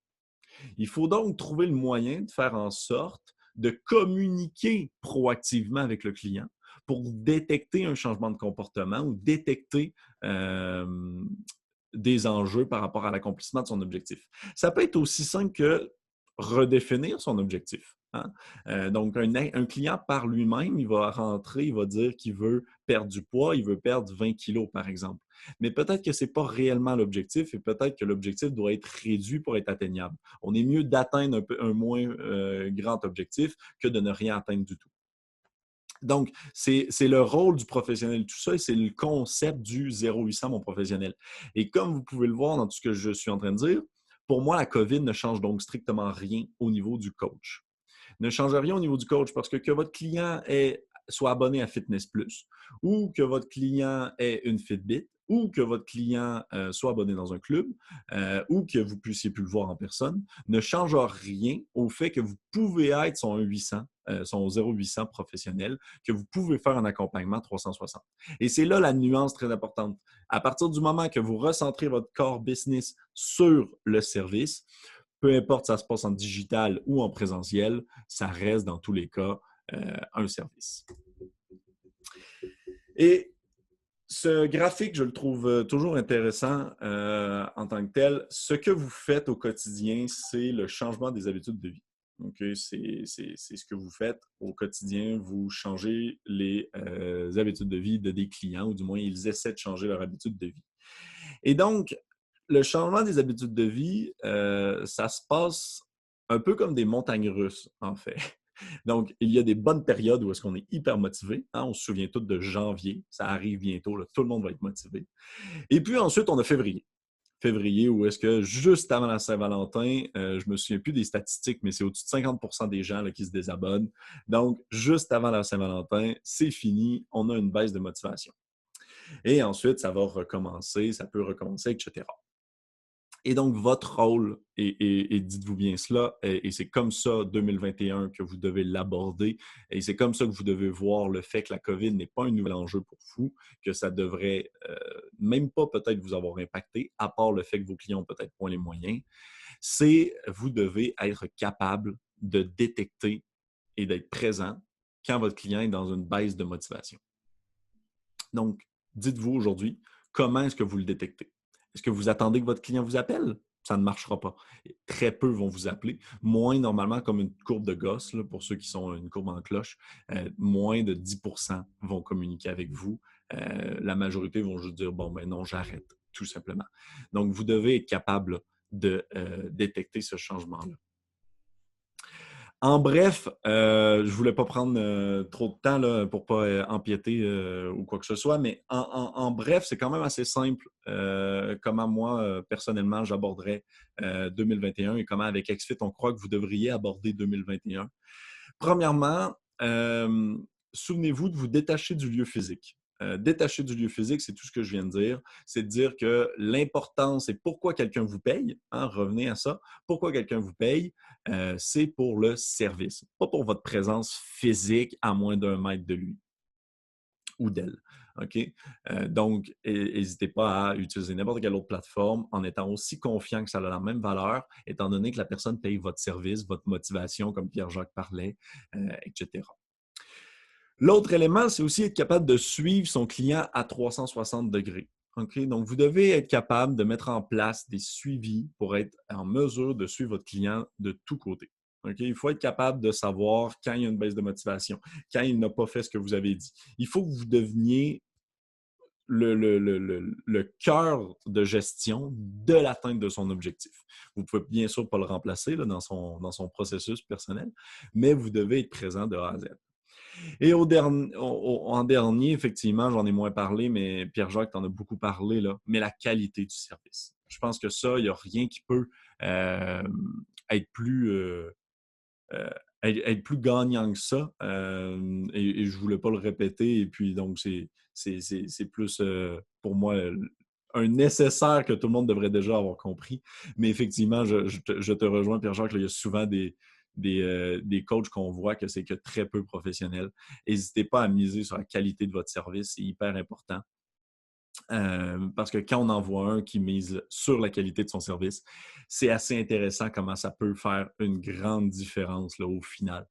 Il faut donc trouver le moyen de faire en sorte de communiquer proactivement avec le client pour détecter un changement de comportement ou détecter des enjeux par rapport à l'accomplissement de son objectif. Ça peut être aussi simple que redéfinir son objectif. Hein? Donc, un client par lui-même, il va rentrer, il va dire qu'il veut perdre du poids, il veut perdre 20 kilos, par exemple. Mais peut-être que ce n'est pas réellement l'objectif et peut-être que l'objectif doit être réduit pour être atteignable. On est mieux d'atteindre un moins grand objectif que de ne rien atteindre du tout. Donc, c'est le rôle du professionnel, tout ça, et c'est le concept du 0800 mon professionnel. Et comme vous pouvez le voir dans tout ce que je suis en train de dire, pour moi, la COVID ne change donc strictement rien au niveau du coach. Ne change rien au niveau du coach parce que votre client soit abonné à Fitness Plus ou que votre client ait une Fitbit ou que votre client soit abonné dans un club ou que vous puissiez plus le voir en personne, ne change rien au fait que vous pouvez être son 800, son 0800 professionnel, que vous pouvez faire un accompagnement 360. Et c'est là la nuance très importante. À partir du moment que vous recentrez votre core business sur le service, peu importe si ça se passe en digital ou en présentiel, ça reste dans tous les cas un service. Et ce graphique, je le trouve toujours intéressant en tant que tel. Ce que vous faites au quotidien, c'est le changement des habitudes de vie. Okay? C'est ce que vous faites au quotidien. Vous changez les habitudes de vie de des clients, ou du moins, ils essaient de changer leurs habitudes de vie. Et donc, le changement des habitudes de vie, ça se passe un peu comme des montagnes russes, en fait. Donc, il y a des bonnes périodes où est-ce qu'on est hyper motivé. Hein? On se souvient tous de janvier. Ça arrive bientôt. Là, tout le monde va être motivé. Et puis ensuite, on a février. Février, où est-ce que juste avant la Saint-Valentin, je ne me souviens plus des statistiques, mais c'est au-dessus de 50% des gens là, qui se désabonnent. Donc, juste avant la Saint-Valentin, c'est fini. On a une baisse de motivation. Et ensuite, ça va recommencer, ça peut recommencer, etc. Et donc, votre rôle, et dites-vous bien cela, et c'est comme ça 2021 que vous devez l'aborder, et c'est comme ça que vous devez voir le fait que la COVID n'est pas un nouvel enjeu pour vous, que ça devrait même pas peut-être vous avoir impacté, à part le fait que vos clients ont peut-être moins les moyens, c'est vous devez être capable de détecter et d'être présent quand votre client est dans une baisse de motivation. Donc, dites-vous aujourd'hui, comment est-ce que vous le détectez? Est-ce que vous attendez que votre client vous appelle? Ça ne marchera pas. Très peu vont vous appeler. Moins normalement comme une courbe de Gauss, là, pour ceux qui sont une courbe en cloche, moins de 10% vont communiquer avec vous. La majorité vont juste dire, bon, ben non, j'arrête, tout simplement. Donc, vous devez être capable de détecter ce changement-là. En bref, je ne voulais pas prendre trop de temps là, pour ne pas empiéter ou quoi que ce soit, mais en bref, c'est quand même assez simple comment moi, personnellement, j'aborderais 2021 et comment avec XFIT, on croit que vous devriez aborder 2021. Premièrement, souvenez-vous de vous détacher du lieu physique. Détacher du lieu physique, c'est tout ce que je viens de dire. C'est de dire que l'important, c'est pourquoi quelqu'un vous paye. Hein, revenez à ça. Pourquoi quelqu'un vous paye, c'est pour le service, pas pour votre présence physique à moins d'1 mètre de lui ou d'elle. OK? Donc, n'hésitez pas à utiliser n'importe quelle autre plateforme en étant aussi confiant que ça a la même valeur, étant donné que la personne paye votre service, votre motivation, comme Pierre-Jacques parlait, etc. L'autre élément, c'est aussi être capable de suivre son client à 360 degrés. Okay? Donc, vous devez être capable de mettre en place des suivis pour être en mesure de suivre votre client de tous côtés. Okay? Il faut être capable de savoir quand il y a une baisse de motivation, quand il n'a pas fait ce que vous avez dit. Il faut que vous deveniez le cœur de gestion de l'atteinte de son objectif. Vous ne pouvez bien sûr pas le remplacer là, dans son processus personnel, mais vous devez être présent de A à Z. Et en dernier, effectivement, j'en ai moins parlé, mais Pierre-Jacques t'en a beaucoup parlé, là, mais la qualité du service. Je pense que ça, il n'y a rien qui peut être plus, être plus gagnant que ça. Et je ne voulais pas le répéter. Et puis, donc, c'est plus, pour moi, un nécessaire que tout le monde devrait déjà avoir compris. Mais effectivement, je te rejoins, Pierre-Jacques, il y a souvent des coachs qu'on voit que c'est que très peu professionnel. N'hésitez pas à miser sur la qualité de votre service, c'est hyper important. Parce que quand on en voit un qui mise sur la qualité de son service, c'est assez intéressant comment ça peut faire une grande différence là, au final.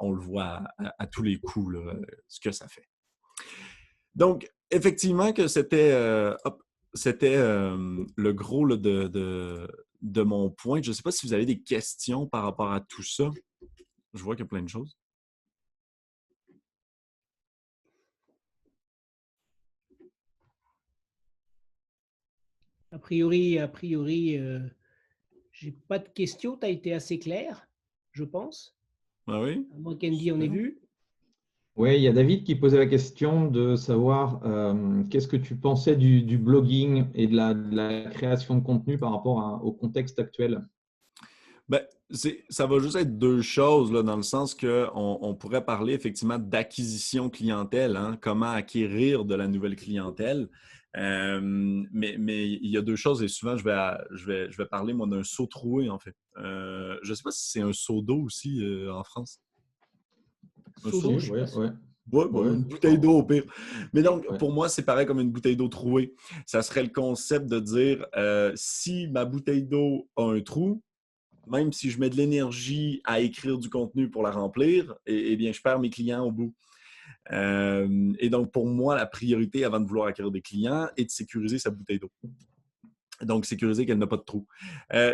On le voit à tous les coups, là, ce que ça fait. Donc, effectivement, que c'était le gros là, de mon point. Je ne sais pas si vous avez des questions par rapport à tout ça. Je vois qu'il y a plein de choses. A priori, j'ai pas de questions. Tu as été assez clair, je pense. Ah oui? À moins qu'Andy en ait vu. Oui, il y a David qui posait la question de savoir qu'est-ce que tu pensais du blogging et de la création de contenu par rapport au contexte actuel. Ben, ça va juste être deux choses, là, dans le sens qu'on pourrait parler effectivement d'acquisition clientèle, hein, comment acquérir de la nouvelle clientèle. Mais il y a deux choses, et souvent je vais parler moi d'un seau troué, en fait. Je ne sais pas si c'est un seau d'eau aussi en France. Un Seau seau d'eau, d'eau? je sais pas si- Ouais, Ouais. une bouteille d'eau au pire. Mais donc, Ouais. pour moi, c'est pareil comme une bouteille d'eau trouée. Ça serait le concept de dire si ma bouteille d'eau a un trou, même si je mets de l'énergie à écrire du contenu pour la remplir, eh bien, je perds mes clients au bout. Et donc, pour moi, la priorité avant de vouloir acquérir des clients est de sécuriser sa bouteille d'eau. Donc, sécuriser qu'elle n'a pas de trou.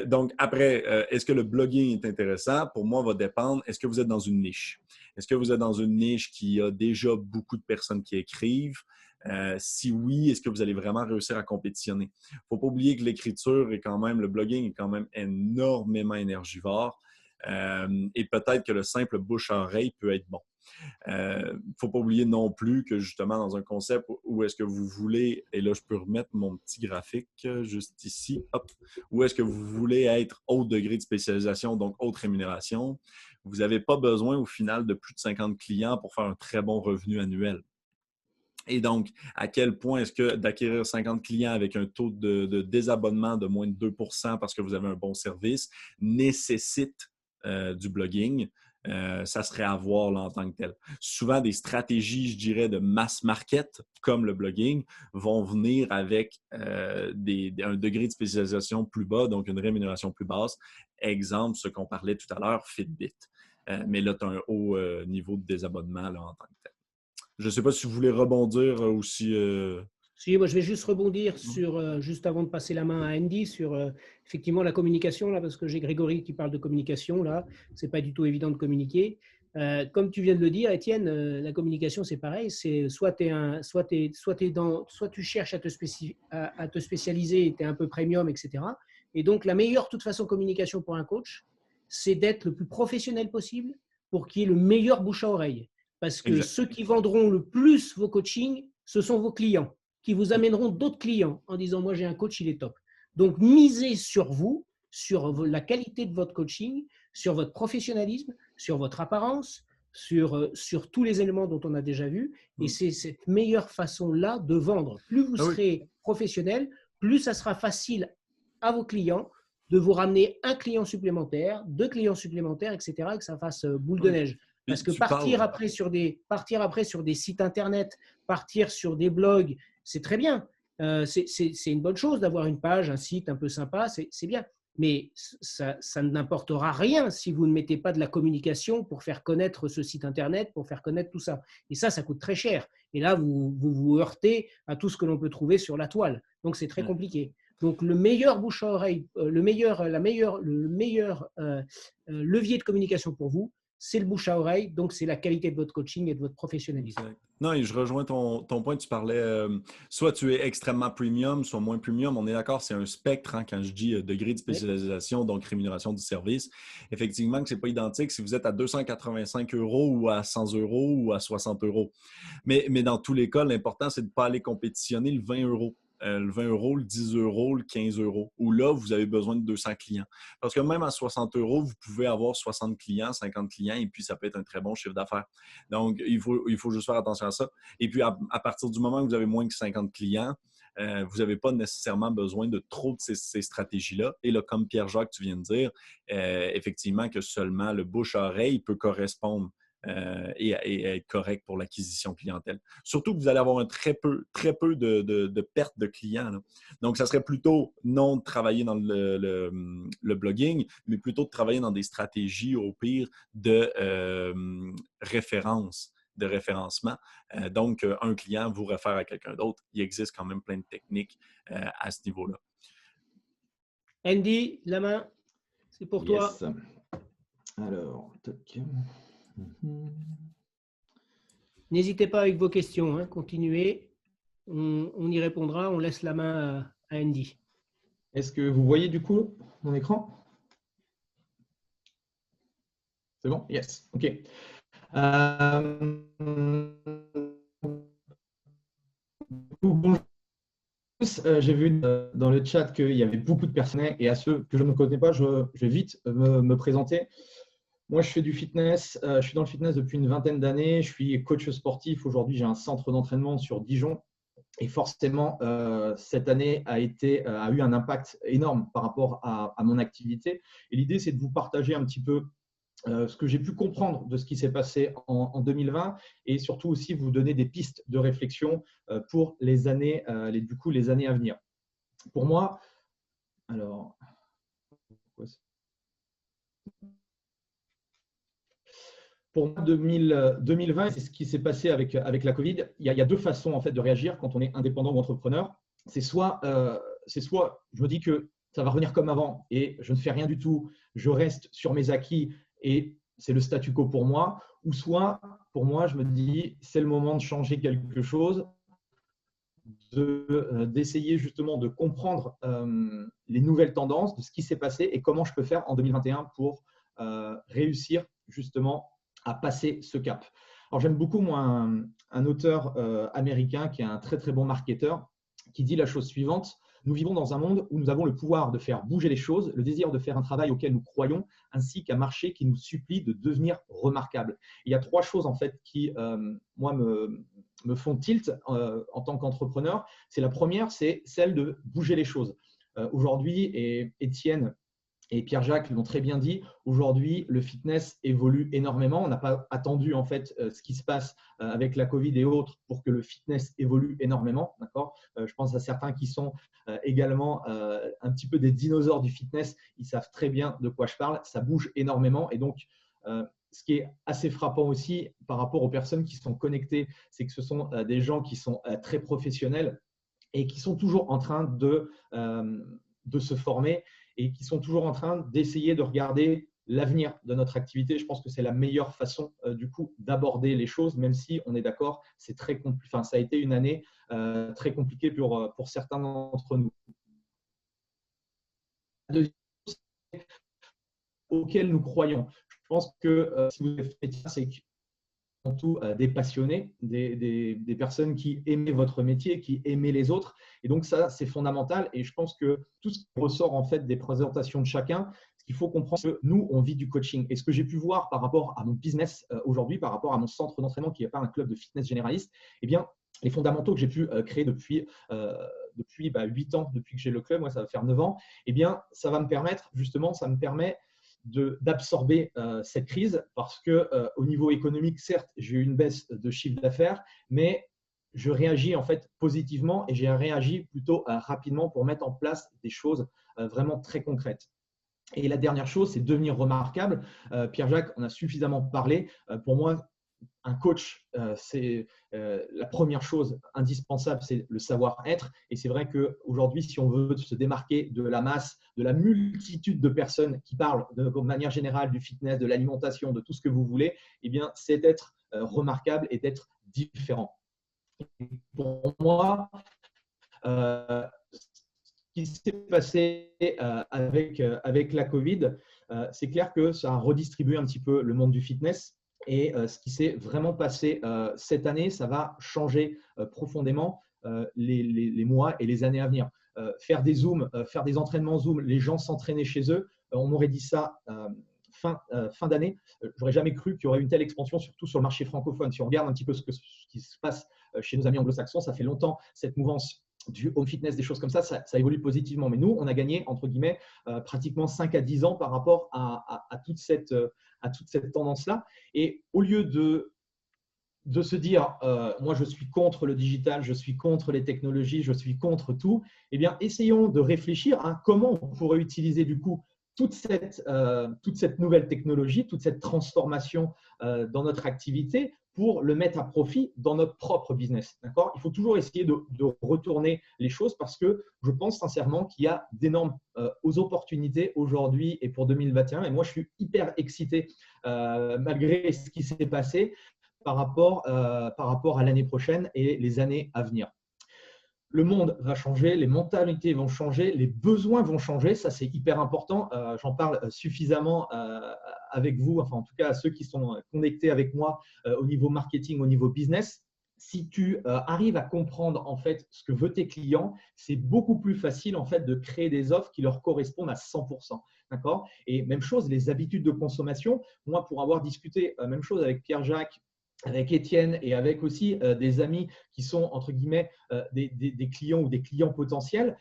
Donc, après, est-ce que le blogging est intéressant? Pour moi, va dépendre. Est-ce que vous êtes dans une niche? Est-ce que vous êtes dans une niche qui a déjà beaucoup de personnes qui écrivent? Si oui, est-ce que vous allez vraiment réussir à compétitionner? Il ne faut pas oublier que l'écriture est quand même, le blogging est quand même énormément énergivore. Et peut-être que le simple bouche-à-oreille peut être bon. Il ne faut pas oublier non plus que justement dans un concept où est-ce que vous voulez, et là je peux remettre mon petit graphique juste ici, hop, où est-ce que vous voulez être haut degré de spécialisation, donc haute rémunération, vous n'avez pas besoin au final de plus de 50 clients pour faire un très bon revenu annuel. Et donc, à quel point est-ce que d'acquérir 50 clients avec un taux de désabonnement de moins de 2 % parce que vous avez un bon service nécessite du blogging? Ça serait à voir là, en tant que tel. Souvent, des stratégies, je dirais, de mass market, comme le blogging, vont venir avec un degré de spécialisation plus bas, donc une rémunération plus basse. Exemple, ce qu'on parlait tout à l'heure, Fitbit. Mais là, tu as un haut niveau de désabonnement là, en tant que tel. Je ne sais pas si vous voulez rebondir ou si… Si, moi, je vais juste rebondir sur, juste avant de passer la main à Andy, sur effectivement la communication, là, parce que j'ai Grégory qui parle de communication, là, ce n'est pas du tout évident de communiquer. Comme tu viens de le dire, Étienne, la communication, c'est pareil, c'est soit tu cherches à te spécialiser, tu es un peu premium, etc. Et donc, la meilleure, de toute façon, communication pour un coach, c'est d'être le plus professionnel possible pour qu'il y ait le meilleur bouche à oreille. Parce que Exact. ceux qui vendront le plus vos coachings, ce sont vos clients, qui vous amèneront d'autres clients en disant « moi j'ai un coach, il est top ». Donc misez sur vous, sur la qualité de votre coaching, sur votre professionnalisme, sur votre apparence, sur tous les éléments dont on a déjà vu. Et c'est cette meilleure façon-là de vendre. Plus vous serez professionnel, plus ça sera facile à vos clients de vous ramener un client supplémentaire, 2 clients supplémentaires, etc. et que ça fasse boule de neige. Parce que partir après sur des sites internet, partir sur des blogs, c'est très bien. C'est une bonne chose d'avoir une page, un site un peu sympa, c'est bien. Mais ça n'importera rien si vous ne mettez pas de la communication pour faire connaître ce site internet, pour faire connaître tout ça. Et ça coûte très cher. Et là, vous heurtez à tout ce que l'on peut trouver sur la toile. Donc, c'est très compliqué. Donc, le meilleur bouche à oreille, le meilleur levier de communication pour vous, c'est le bouche à oreille, donc c'est la qualité de votre coaching et de votre professionnalisme. Exact. Non, et je rejoins ton point. Tu parlais, soit tu es extrêmement premium, soit moins premium. On est d'accord, c'est un spectre hein, quand je dis degré de spécialisation, donc rémunération du service. Effectivement, que ce n'est pas identique si vous êtes à 285 € ou à 100 € ou à 60 €. Mais dans tous les cas, l'important, c'est de ne pas aller compétitionner le 20 €. Le 20 €, le 10 €, le 15 €, où là, vous avez besoin de 200 clients. Parce que même à 60 €, vous pouvez avoir 60 clients, 50 clients, et puis ça peut être un très bon chiffre d'affaires. Donc, il faut juste faire attention à ça. Et puis, à partir du moment où vous avez moins que 50 clients, vous n'avez pas nécessairement besoin de trop de ces stratégies-là. Et là, comme Pierre-Jacques, tu viens de dire, effectivement que seulement le bouche-à-oreille peut correspondre et être correct pour l'acquisition clientèle. Surtout que vous allez avoir très peu de perte de clients. Là. Donc, ça serait plutôt non de travailler dans le blogging, mais plutôt de travailler dans des stratégies, au pire, de référence, de référencement. Donc, un client vous réfère à quelqu'un d'autre. Il existe quand même plein de techniques à ce niveau-là. Andy, la main, c'est pour toi. Alors, toc. N'hésitez pas avec vos questions, hein, continuez. On y répondra. On laisse la main à Andy. Est-ce que vous voyez du coup mon écran? C'est bon? Yes. OK. Bonjour. J'ai vu dans le chat qu'il y avait beaucoup de personnes et à ceux que je ne connais pas, je vais vite me présenter. Moi, je fais du fitness. Je suis dans le fitness depuis une vingtaine d'années. Je suis coach sportif. Aujourd'hui, j'ai un centre d'entraînement sur Dijon. Et forcément, cette année a eu un impact énorme par rapport à mon activité. Et l'idée, c'est de vous partager un petit peu ce que j'ai pu comprendre de ce qui s'est passé en 2020 et surtout aussi vous donner des pistes de réflexion pour les années à venir. Pour moi, alors… Pour moi, 2020, c'est ce qui s'est passé avec la Covid. Il y a deux façons en fait de réagir quand on est indépendant ou entrepreneur. C'est soit je me dis que ça va revenir comme avant et je ne fais rien du tout, je reste sur mes acquis et c'est le statu quo pour moi. Ou soit, pour moi, je me dis c'est le moment de changer quelque chose, d'essayer justement de comprendre les nouvelles tendances, de ce qui s'est passé et comment je peux faire en 2021 pour réussir justement à passer ce cap. Alors, j'aime beaucoup, moi, un auteur américain qui est un très, très bon marketeur qui dit la chose suivante. Nous vivons dans un monde où nous avons le pouvoir de faire bouger les choses, le désir de faire un travail auquel nous croyons, ainsi qu'un marché qui nous supplie de devenir remarquable. Il y a 3 choses en fait qui, moi, me font tilt en tant qu'entrepreneur. C'est la première, c'est celle de bouger les choses. Aujourd'hui, et Étienne et Pierre-Jacques l'ont très bien dit, aujourd'hui, le fitness évolue énormément. On n'a pas attendu en fait ce qui se passe avec la Covid et autres pour que le fitness évolue énormément. D'accord ? Je pense à certains qui sont également un petit peu des dinosaures du fitness. Ils savent très bien de quoi je parle. Ça bouge énormément. Et donc, ce qui est assez frappant aussi par rapport aux personnes qui sont connectées, c'est que ce sont des gens qui sont très professionnels et qui sont toujours en train de se former et qui sont toujours en train d'essayer de regarder l'avenir de notre activité. Je pense que c'est la meilleure façon du coup d'aborder les choses, même si on est d'accord, c'est très compliqué. Enfin, ça a été une année très compliquée pour certains d'entre nous. La deuxième chose auquel nous croyons. Je pense que si vous avez fait ça, c'est que tout des passionnés, des personnes qui aimaient votre métier, qui aimaient les autres. Et donc, ça, c'est fondamental. Et je pense que tout ce qui ressort en fait des présentations de chacun, ce qu'il faut comprendre, c'est que nous, on vit du coaching. Et ce que j'ai pu voir par rapport à mon business aujourd'hui, par rapport à mon centre d'entraînement qui n'est pas un club de fitness généraliste, eh bien, les fondamentaux que j'ai pu créer depuis 8 ans, depuis que j'ai le club, moi, ça va faire 9 ans, eh bien, ça va me permettre, justement, ça me permet d'absorber cette crise parce que au niveau économique, certes, j'ai eu une baisse de chiffre d'affaires, mais je réagis en fait positivement et j'ai réagi plutôt rapidement pour mettre en place des choses vraiment très concrètes. Et la dernière chose, c'est devenir remarquable. Pierre-Jacques, on a suffisamment parlé. Pour moi, un coach, c'est la première chose indispensable, c'est le savoir-être. Et c'est vrai qu'aujourd'hui, si on veut se démarquer de la masse, de la multitude de personnes qui parlent de manière générale du fitness, de l'alimentation, de tout ce que vous voulez, eh bien, c'est d'être remarquable et d'être différent. Et pour moi, ce qui s'est passé avec la Covid, c'est clair que ça a redistribué un petit peu le monde du fitness. Et ce qui s'est vraiment passé cette année, ça va changer profondément les mois et les années à venir. Faire des Zooms, faire des entraînements Zoom, les gens s'entraîner chez eux, on m'aurait dit ça fin d'année. J'aurais jamais cru qu'il y aurait une telle expansion, surtout sur le marché francophone. Si on regarde un petit peu ce qui se passe chez nos amis anglo-saxons, ça fait longtemps cette mouvance du home fitness, des choses comme ça évolue positivement. Mais nous, on a gagné, entre guillemets, pratiquement 5 à 10 ans par rapport à toute cette tendance-là. Et au lieu de se dire, moi, je suis contre le digital, je suis contre les technologies, je suis contre tout, eh bien, essayons de réfléchir à comment on pourrait utiliser du coup toute cette nouvelle technologie, toute cette transformation dans notre activité pour le mettre à profit dans notre propre business. D'accord ? Il faut toujours essayer de retourner les choses parce que je pense sincèrement qu'il y a d'énormes opportunités aujourd'hui et pour 2021. Et moi, je suis hyper excité malgré ce qui s'est passé par rapport à l'année prochaine et les années à venir. Le monde va changer, les mentalités vont changer, les besoins vont changer. Ça, c'est hyper important. J'en parle suffisamment avec vous, enfin en tout cas à ceux qui sont connectés avec moi au niveau marketing, au niveau business. Si tu arrives à comprendre en fait ce que veulent tes clients, c'est beaucoup plus facile en fait de créer des offres qui leur correspondent à 100%. D'accord ? Et même chose, les habitudes de consommation. Moi, pour avoir discuté, même chose avec Pierre-Jacques, avec Étienne et avec aussi des amis qui sont, entre guillemets, des clients ou des clients potentiels,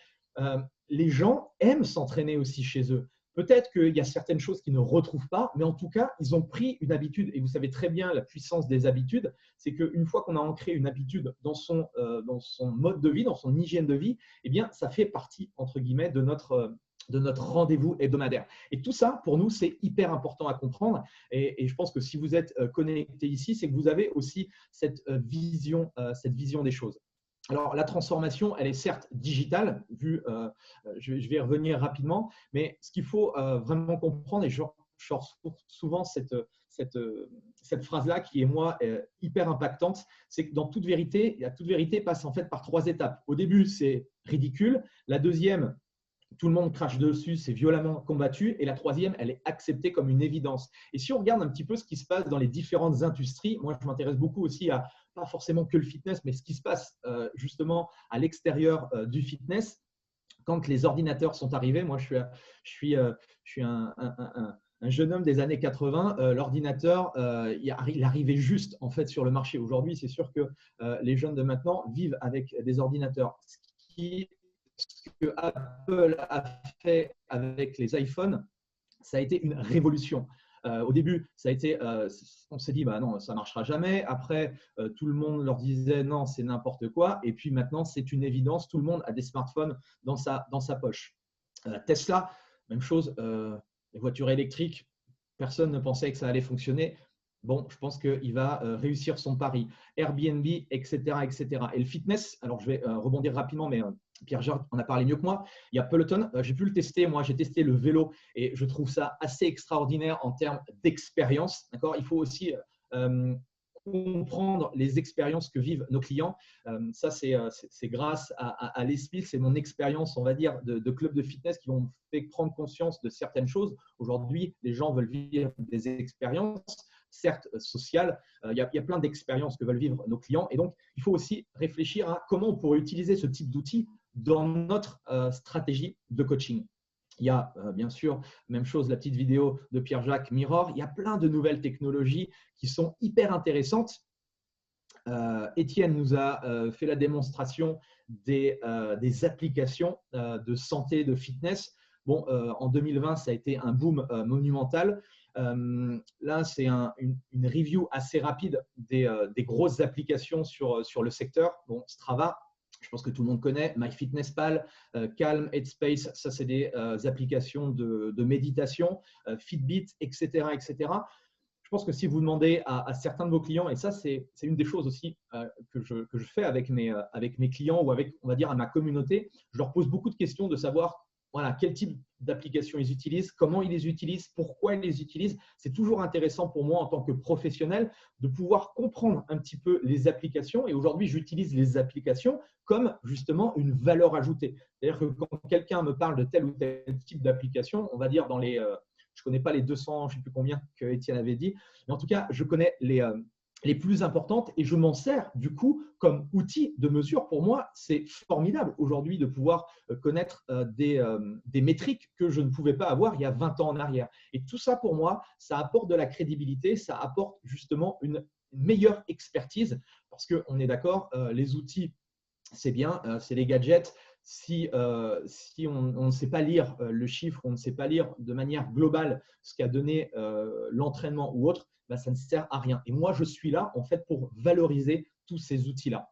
les gens aiment s'entraîner aussi chez eux. Peut-être qu'il y a certaines choses qu'ils ne retrouvent pas, mais en tout cas, ils ont pris une habitude. Et vous savez très bien la puissance des habitudes, c'est qu'une fois qu'on a ancré une habitude dans son mode de vie, dans son hygiène de vie, eh bien, ça fait partie, entre guillemets, de notre rendez-vous hebdomadaire. Et tout ça, pour nous, c'est hyper important à comprendre. Et je pense que si vous êtes connecté ici, c'est que vous avez aussi cette vision des choses. Alors, la transformation, elle est certes digitale, je vais y revenir rapidement, mais ce qu'il faut vraiment comprendre, et je ressors souvent cette phrase-là qui est, moi, hyper impactante, c'est que dans toute vérité, toute vérité passe en fait par 3 étapes. Au début, c'est ridicule. La deuxième, tout le monde crache dessus, c'est violemment combattu. Et la troisième, elle est acceptée comme une évidence. Et si on regarde un petit peu ce qui se passe dans les différentes industries, moi, je m'intéresse beaucoup aussi à, pas forcément que le fitness, mais ce qui se passe justement à l'extérieur du fitness. Quand les ordinateurs sont arrivés, moi, je suis un jeune homme des années 80. L'ordinateur, il arrivait juste en fait sur le marché. Aujourd'hui, c'est sûr que les jeunes de maintenant vivent avec des ordinateurs. Ce que Apple a fait avec les iPhones, ça a été une révolution. Au début, ça a été, on s'est dit, bah non, ça ne marchera jamais. Après, tout le monde leur disait, non, c'est n'importe quoi. Et puis maintenant, c'est une évidence. Tout le monde a des smartphones dans sa poche. Tesla, même chose, les voitures électriques, personne ne pensait que ça allait fonctionner. Bon, je pense qu'il va réussir son pari. Airbnb, etc., etc. Et le fitness, alors je vais rebondir rapidement, mais Pierre-Jacques en a parlé mieux que moi. Il y a Peloton, j'ai pu le tester. Moi, j'ai testé le vélo et je trouve ça assez extraordinaire en termes d'expérience. D'accord ? Il faut aussi comprendre les expériences que vivent nos clients. Ça, c'est grâce à l'ESPIL, c'est mon expérience, on va dire, de club de fitness qui m'ont fait prendre conscience de certaines choses. Aujourd'hui, les gens veulent vivre des expériences, certes sociales. Il y a plein d'expériences que veulent vivre nos clients. Et donc, il faut aussi réfléchir à comment on pourrait utiliser ce type d'outils dans notre stratégie de coaching. Il y a bien sûr, même chose, la petite vidéo de Pierre-Jacques Mirror. Il y a plein de nouvelles technologies qui sont hyper intéressantes. Étienne nous a fait la démonstration des applications de santé, de fitness. Bon, en 2020, ça a été un boom monumental. Là, c'est une review assez rapide des grosses applications sur le secteur. Bon, Strava, je pense que tout le monde connaît, MyFitnessPal, Calm, Headspace, ça c'est des applications de méditation, Fitbit, etc., etc. Je pense que si vous demandez à certains de vos clients, et ça c'est une des choses aussi que je fais avec mes clients ou avec, on va dire, à ma communauté, je leur pose beaucoup de questions de savoir voilà, quel type d'application ils utilisent, comment ils les utilisent, pourquoi ils les utilisent. C'est toujours intéressant pour moi en tant que professionnel de pouvoir comprendre un petit peu les applications. Et aujourd'hui, j'utilise les applications comme justement une valeur ajoutée. C'est-à-dire que quand quelqu'un me parle de tel ou tel type d'application, on va dire dans les… je ne connais pas les 200, je ne sais plus combien que Étienne avait dit, mais en tout cas, je connais les plus importantes et je m'en sers du coup comme outil de mesure. Pour moi, c'est formidable aujourd'hui de pouvoir connaître des métriques que je ne pouvais pas avoir il y a 20 ans en arrière. Et tout ça, pour moi, ça apporte de la crédibilité, ça apporte justement une meilleure expertise parce qu'on est d'accord, les outils, c'est bien, c'est les gadgets. Si on ne sait pas lire le chiffre, on ne sait pas lire de manière globale ce qu'a donné l'entraînement ou autre, ben, ça ne sert à rien. Et moi, je suis là en fait pour valoriser tous ces outils-là.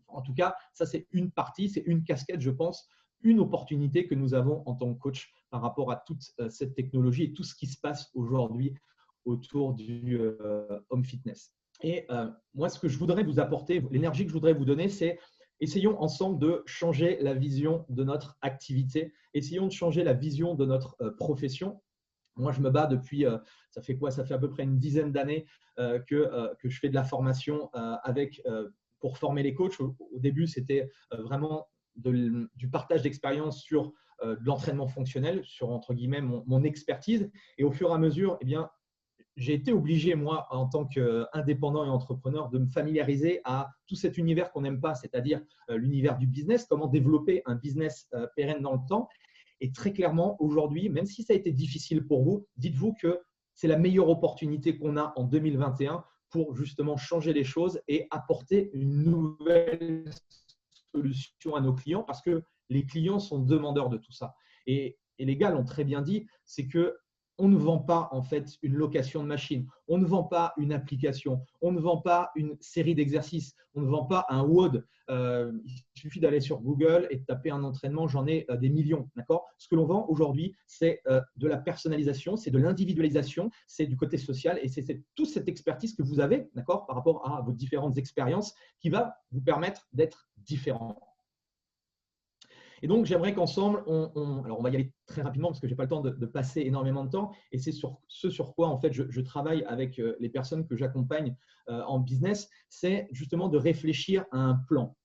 En tout cas, ça c'est une partie, c'est une casquette, je pense, une opportunité que nous avons en tant que coach par rapport à toute cette technologie et tout ce qui se passe aujourd'hui autour du home fitness. Et moi, ce que je voudrais vous apporter, l'énergie que je voudrais vous donner, c'est essayons ensemble de changer la vision de notre activité. Essayons de changer la vision de notre profession. Moi, je me bats depuis, ça fait quoi? Ça fait à peu près une dizaine d'années que je fais de la formation pour former les coachs. Au début, c'était vraiment du partage d'expérience sur de l'entraînement fonctionnel, sur entre guillemets mon expertise. Et au fur et à mesure, eh bien, j'ai été obligé, moi, en tant qu'indépendant et entrepreneur, de me familiariser à tout cet univers qu'on n'aime pas, c'est-à-dire l'univers du business, comment développer un business pérenne dans le temps. Et très clairement, aujourd'hui, même si ça a été difficile pour vous, dites-vous que c'est la meilleure opportunité qu'on a en 2021 pour justement changer les choses et apporter une nouvelle solution à nos clients parce que les clients sont demandeurs de tout ça. Et les gars l'ont très bien dit, c'est que on ne vend pas en fait une location de machine, on ne vend pas une application, on ne vend pas une série d'exercices, on ne vend pas un WOD. Il suffit d'aller sur Google et de taper un entraînement, j'en ai des millions. D'accord ? Ce que l'on vend aujourd'hui, c'est de la personnalisation, c'est de l'individualisation, c'est du côté social et c'est toute cette expertise que vous avez, d'accord, par rapport à vos différentes expériences qui va vous permettre d'être différent. Et donc, j'aimerais qu'ensemble, alors on va y aller très rapidement parce que je n'ai pas le temps de passer énormément de temps. Et c'est ce sur quoi en fait, je travaille avec les personnes que j'accompagne en business, c'est justement de réfléchir à un plan.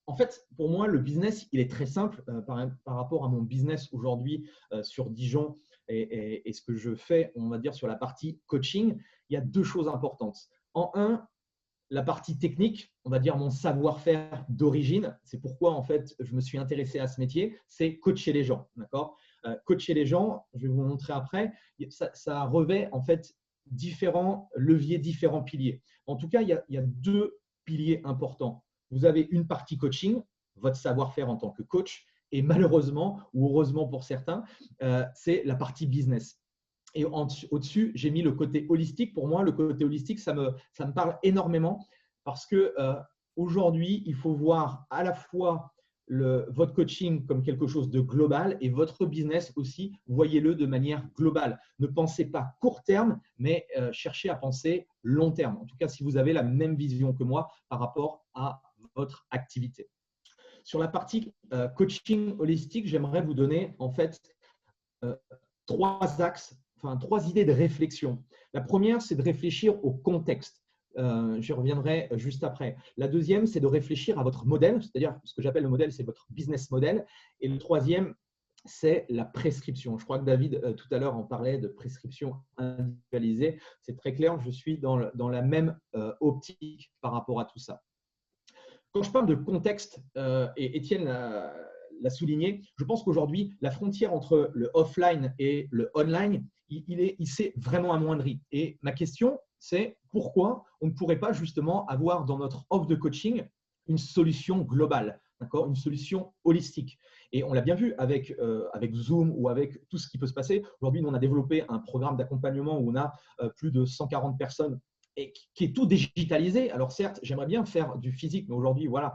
En fait, pour moi, le business, il est très simple par rapport à mon business aujourd'hui sur Dijon et ce que je fais, on va dire, sur la partie coaching. Il y a deux choses importantes. En un, la partie technique, on va dire mon savoir-faire d'origine. C'est pourquoi, en fait, je me suis intéressé à ce métier, c'est coacher les gens. D'accord ? Coacher les gens, je vais vous montrer après, ça revêt en fait différents leviers, différents piliers. En tout cas, il y a deux piliers importants. Vous avez une partie coaching, votre savoir-faire en tant que coach, et malheureusement, ou heureusement pour certains, c'est la partie business. Et au-dessus, j'ai mis le côté holistique. Pour moi, le côté holistique, ça me parle énormément parce que aujourd'hui, il faut voir à la fois votre coaching comme quelque chose de global et votre business aussi, voyez-le de manière globale. Ne pensez pas court terme, mais cherchez à penser long terme. En tout cas, si vous avez la même vision que moi par rapport à votre activité. Sur la partie coaching holistique, j'aimerais vous donner en fait trois axes, enfin trois idées de réflexion. La première, c'est de réfléchir au contexte. J'y reviendrai juste après. La deuxième, c'est de réfléchir à votre modèle, c'est-à-dire ce que j'appelle le modèle, c'est votre business model. Et le troisième, c'est la prescription. Je crois que David, tout à l'heure, en parlait de prescription individualisée. C'est très clair, je suis dans la même optique par rapport à tout ça. Quand je parle de contexte, et Étienne l'a souligné, je pense qu'aujourd'hui, la frontière entre le offline et le online, il s'est vraiment amoindri. Et ma question, c'est pourquoi on ne pourrait pas justement avoir dans notre offre de coaching une solution globale, d'accord, une solution holistique. Et on l'a bien vu avec Zoom ou avec tout ce qui peut se passer. Aujourd'hui, nous, on a développé un programme d'accompagnement où on a plus de 140 personnes et qui est tout digitalisé. Alors certes, j'aimerais bien faire du physique, mais aujourd'hui, voilà,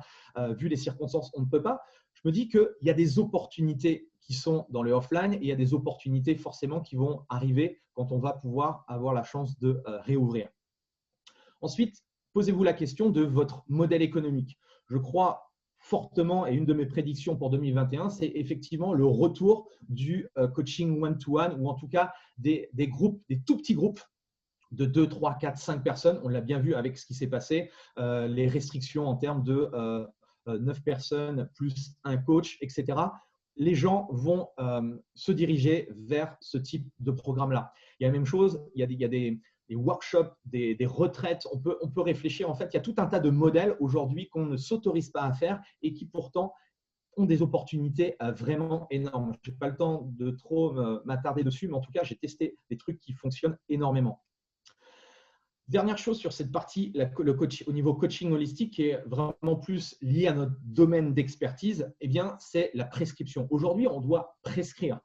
vu les circonstances, on ne peut pas. Je me dis qu'il y a des opportunités qui sont dans le offline et il y a des opportunités forcément qui vont arriver quand on va pouvoir avoir la chance de réouvrir. Ensuite, posez-vous la question de votre modèle économique. Je crois fortement, et une de mes prédictions pour 2021, c'est effectivement le retour du coaching one-to-one ou en tout cas des groupes, des tout petits groupes de 2, 3, 4, 5 personnes. On l'a bien vu avec ce qui s'est passé, les restrictions en termes de 9 personnes plus un coach, etc. Les gens vont se diriger vers ce type de programme-là. Il y a la même chose, il y a des workshops, des retraites. On peut réfléchir. En fait, il y a tout un tas de modèles aujourd'hui qu'on ne s'autorise pas à faire et qui pourtant ont des opportunités vraiment énormes. Je n'ai pas le temps de trop m'attarder dessus, mais en tout cas, j'ai testé des trucs qui fonctionnent énormément. Dernière chose sur cette partie, au niveau coaching holistique, qui est vraiment plus lié à notre domaine d'expertise, eh bien, c'est la prescription. Aujourd'hui, on doit prescrire.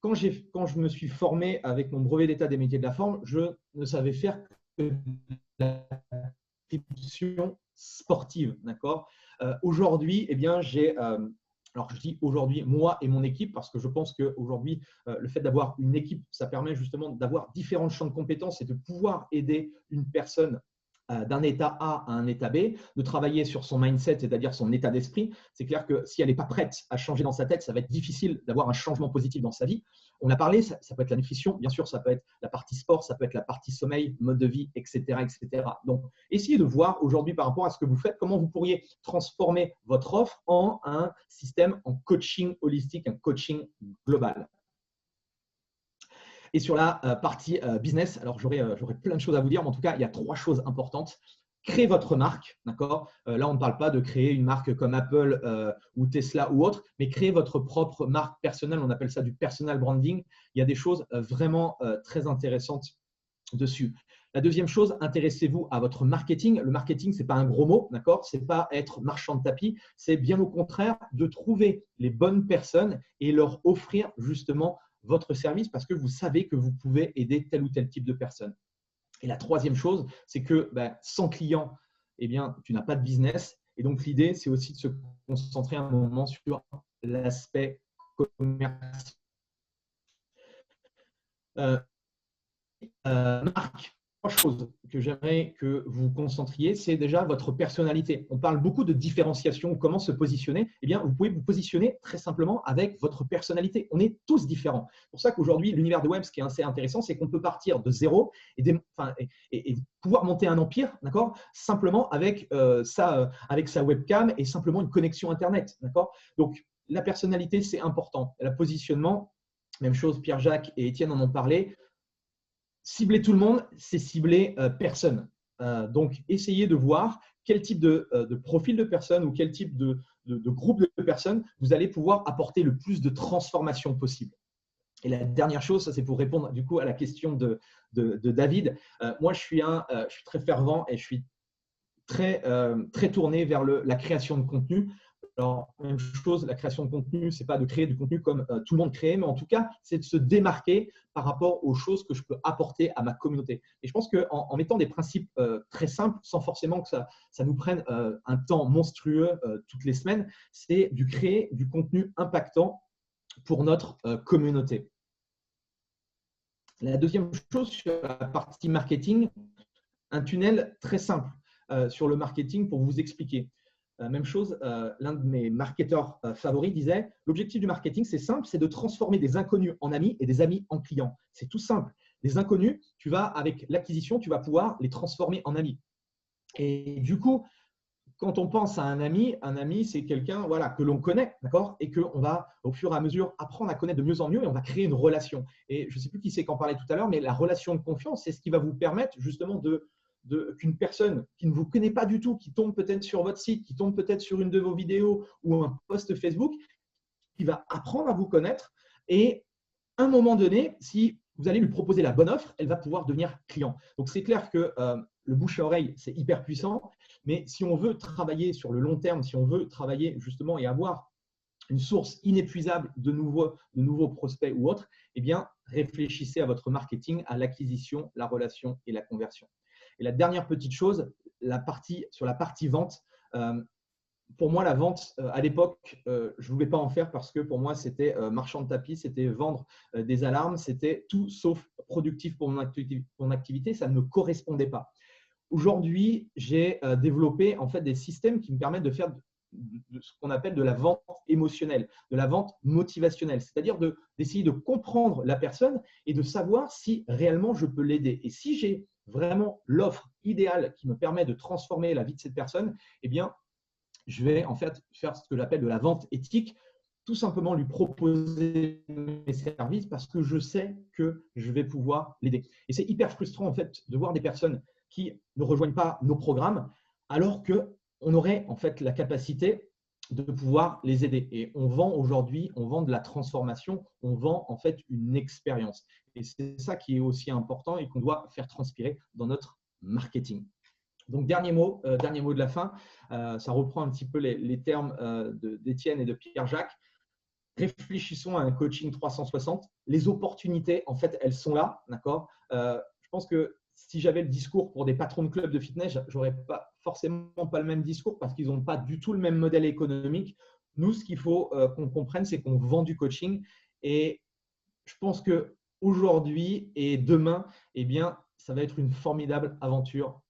Quand je me suis formé avec mon brevet d'état des métiers de la forme, je ne savais faire que la prescription sportive. D'accord. Aujourd'hui, eh bien, alors, je dis aujourd'hui, moi et mon équipe, parce que je pense qu'aujourd'hui, le fait d'avoir une équipe, ça permet justement d'avoir différents champs de compétences et de pouvoir aider une personne d'un état A à un état B, de travailler sur son mindset, c'est-à-dire son état d'esprit. C'est clair que si elle n'est pas prête à changer dans sa tête, ça va être difficile d'avoir un changement positif dans sa vie. On a parlé, ça peut être la nutrition, bien sûr, ça peut être la partie sport, ça peut être la partie sommeil, mode de vie, etc. etc. Donc, essayez de voir aujourd'hui par rapport à ce que vous faites, comment vous pourriez transformer votre offre en un système en coaching holistique, un coaching global. Et sur la partie business, alors j'aurais plein de choses à vous dire, mais en tout cas, il y a 3 choses importantes. Créez votre marque, d'accord. Là, on ne parle pas de créer une marque comme Apple ou Tesla ou autre, mais créez votre propre marque personnelle. On appelle ça du personal branding. Il y a des choses vraiment très intéressantes dessus. La deuxième chose, intéressez-vous à votre marketing. Le marketing, ce n'est pas un gros mot, d'accord. Ce n'est pas être marchand de tapis. C'est bien au contraire de trouver les bonnes personnes et leur offrir justement votre service parce que vous savez que vous pouvez aider tel ou tel type de personne. Et la troisième chose, c'est que sans client, eh bien, tu n'as pas de business. Et donc, l'idée, c'est aussi de se concentrer un moment sur l'aspect commercial. Marque. choses que j'aimerais que vous concentriez, c'est déjà votre personnalité. On parle beaucoup de différenciation, comment se positionner. Eh bien, vous pouvez vous positionner très simplement avec votre personnalité. On est tous différents. C'est pour ça qu'aujourd'hui, l'univers de web, ce qui est assez intéressant, c'est qu'on peut partir de zéro et pouvoir monter un empire, d'accord, simplement avec sa webcam et simplement une connexion Internet, d'accord. Donc, la personnalité, c'est important. Le positionnement, même chose, Pierre-Jacques et Étienne en ont parlé. Cibler tout le monde, c'est cibler personne. Donc, essayez de voir quel type de profil de personne ou quel type de groupe de personnes vous allez pouvoir apporter le plus de transformation possible. Et la dernière chose, ça c'est pour répondre du coup à la question de David. Moi, je suis très fervent et je suis très tourné vers la création de contenu. Alors, même chose, la création de contenu, ce n'est pas de créer du contenu comme tout le monde crée, mais en tout cas, c'est de se démarquer par rapport aux choses que je peux apporter à ma communauté. Et je pense qu'en mettant des principes très simples, sans forcément que ça nous prenne un temps monstrueux toutes les semaines, c'est de créer du contenu impactant pour notre communauté. La deuxième chose, sur la partie marketing, un tunnel très simple sur le marketing pour vous expliquer. Même chose, l'un de mes marketeurs favoris disait « L'objectif du marketing, c'est simple, c'est de transformer des inconnus en amis et des amis en clients. » C'est tout simple. Les inconnus, avec l'acquisition, tu vas pouvoir les transformer en amis. Et du coup, quand on pense à un ami, c'est quelqu'un que l'on connaît, d'accord, et qu'on va au fur et à mesure apprendre à connaître de mieux en mieux et on va créer une relation. Et je ne sais plus qui c'est qu'en parlait tout à l'heure, mais la relation de confiance, c'est ce qui va vous permettre justement qu'une personne qui ne vous connaît pas du tout, qui tombe peut-être sur votre site, qui tombe peut-être sur une de vos vidéos ou un post Facebook, qui va apprendre à vous connaître et à un moment donné, si vous allez lui proposer la bonne offre, elle va pouvoir devenir client. Donc, c'est clair que le bouche à oreille, c'est hyper puissant, mais si on veut travailler sur le long terme, si on veut travailler justement et avoir une source inépuisable de nouveaux prospects ou autres, eh bien, réfléchissez à votre marketing, à l'acquisition, la relation et la conversion. Et la dernière petite chose, sur la partie vente, pour moi, la vente, à l'époque, je ne voulais pas en faire parce que pour moi, c'était marchand de tapis, c'était vendre des alarmes, c'était tout sauf productif pour mon activité, ça ne me correspondait pas. Aujourd'hui, j'ai développé en fait des systèmes qui me permettent de faire de ce qu'on appelle de la vente émotionnelle, de la vente motivationnelle, c'est-à-dire d'essayer de comprendre la personne et de savoir si réellement je peux l'aider. Et si j'ai vraiment l'offre idéale qui me permet de transformer la vie de cette personne, eh bien, je vais en fait faire ce que j'appelle de la vente éthique, tout simplement lui proposer mes services parce que je sais que je vais pouvoir l'aider. Et c'est hyper frustrant en fait de voir des personnes qui ne rejoignent pas nos programmes alors qu'on aurait en fait la capacité de pouvoir les aider. Et on vend aujourd'hui, on vend de la transformation, on vend en fait une expérience. Et c'est ça qui est aussi important et qu'on doit faire transpirer dans notre marketing. Donc, dernier mot de la fin, ça reprend un petit peu les termes d'Étienne et de Pierre-Jacques. Réfléchissons à un coaching 360. Les opportunités, en fait, elles sont là, d'accord. Je pense que si j'avais le discours pour des patrons de clubs de fitness, je n'aurais forcément pas le même discours parce qu'ils n'ont pas du tout le même modèle économique. Nous, ce qu'il faut qu'on comprenne, c'est qu'on vend du coaching. Et je pense qu'aujourd'hui et demain, eh bien, ça va être une formidable aventure.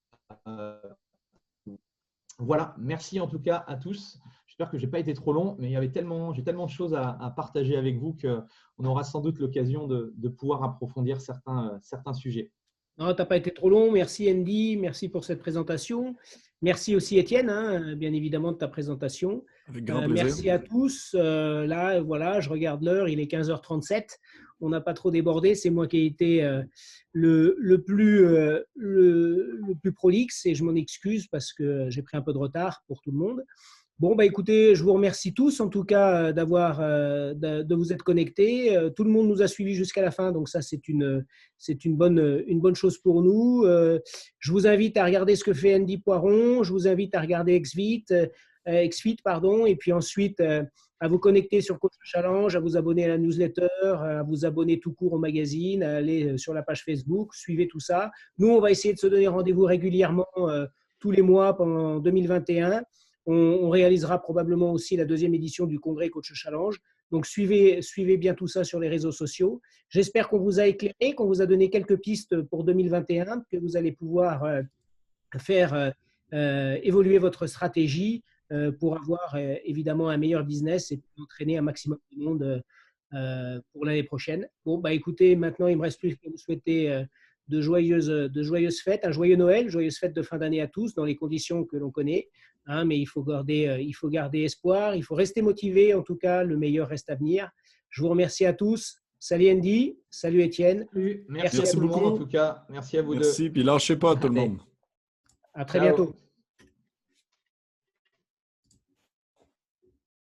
Voilà, merci en tout cas à tous. J'espère que je n'ai pas été trop long, mais j'ai tellement de choses à partager avec vous qu'on aura sans doute l'occasion de pouvoir approfondir certains sujets. Non, tu n'as pas été trop long. Merci Andy, merci pour cette présentation. Merci aussi Étienne, bien évidemment, de ta présentation. Avec grand plaisir. Merci à tous. Là, voilà, je regarde l'heure, il est 15h37. On n'a pas trop débordé. C'est moi qui ai été le plus prolixe et je m'en excuse parce que j'ai pris un peu de retard pour tout le monde. Bon, bah écoutez, je vous remercie tous en tout cas de vous être connectés. Tout le monde nous a suivis jusqu'à la fin, donc ça c'est une bonne chose pour nous. Je vous invite à regarder ce que fait Andy Poiron. Je vous invite à regarder XFIT, et puis ensuite à vous connecter sur Coach Challenge, à vous abonner à la newsletter, à vous abonner tout court au magazine, à aller sur la page Facebook, suivez tout ça. Nous, on va essayer de se donner rendez-vous régulièrement tous les mois pendant 2021. On réalisera probablement aussi la deuxième édition du congrès Coach Challenge. Donc, suivez bien tout ça sur les réseaux sociaux. J'espère qu'on vous a éclairé, qu'on vous a donné quelques pistes pour 2021, que vous allez pouvoir faire évoluer votre stratégie pour avoir évidemment un meilleur business et pour entraîner un maximum de monde pour l'année prochaine. Bon, bah écoutez, maintenant, il ne me reste plus qu'à vous souhaiter de joyeuses fêtes, un joyeux Noël, joyeuses fêtes de fin d'année à tous dans les conditions que l'on connaît. Hein, mais il faut garder espoir, il faut rester motivé. En tout cas, le meilleur reste à venir. Je vous remercie à tous. Salut Andy, salut Étienne. Merci à tout le monde en tout cas. Merci à vous deux. Merci, puis lâchez pas tout le Allez. monde. À très Ciao. bientôt.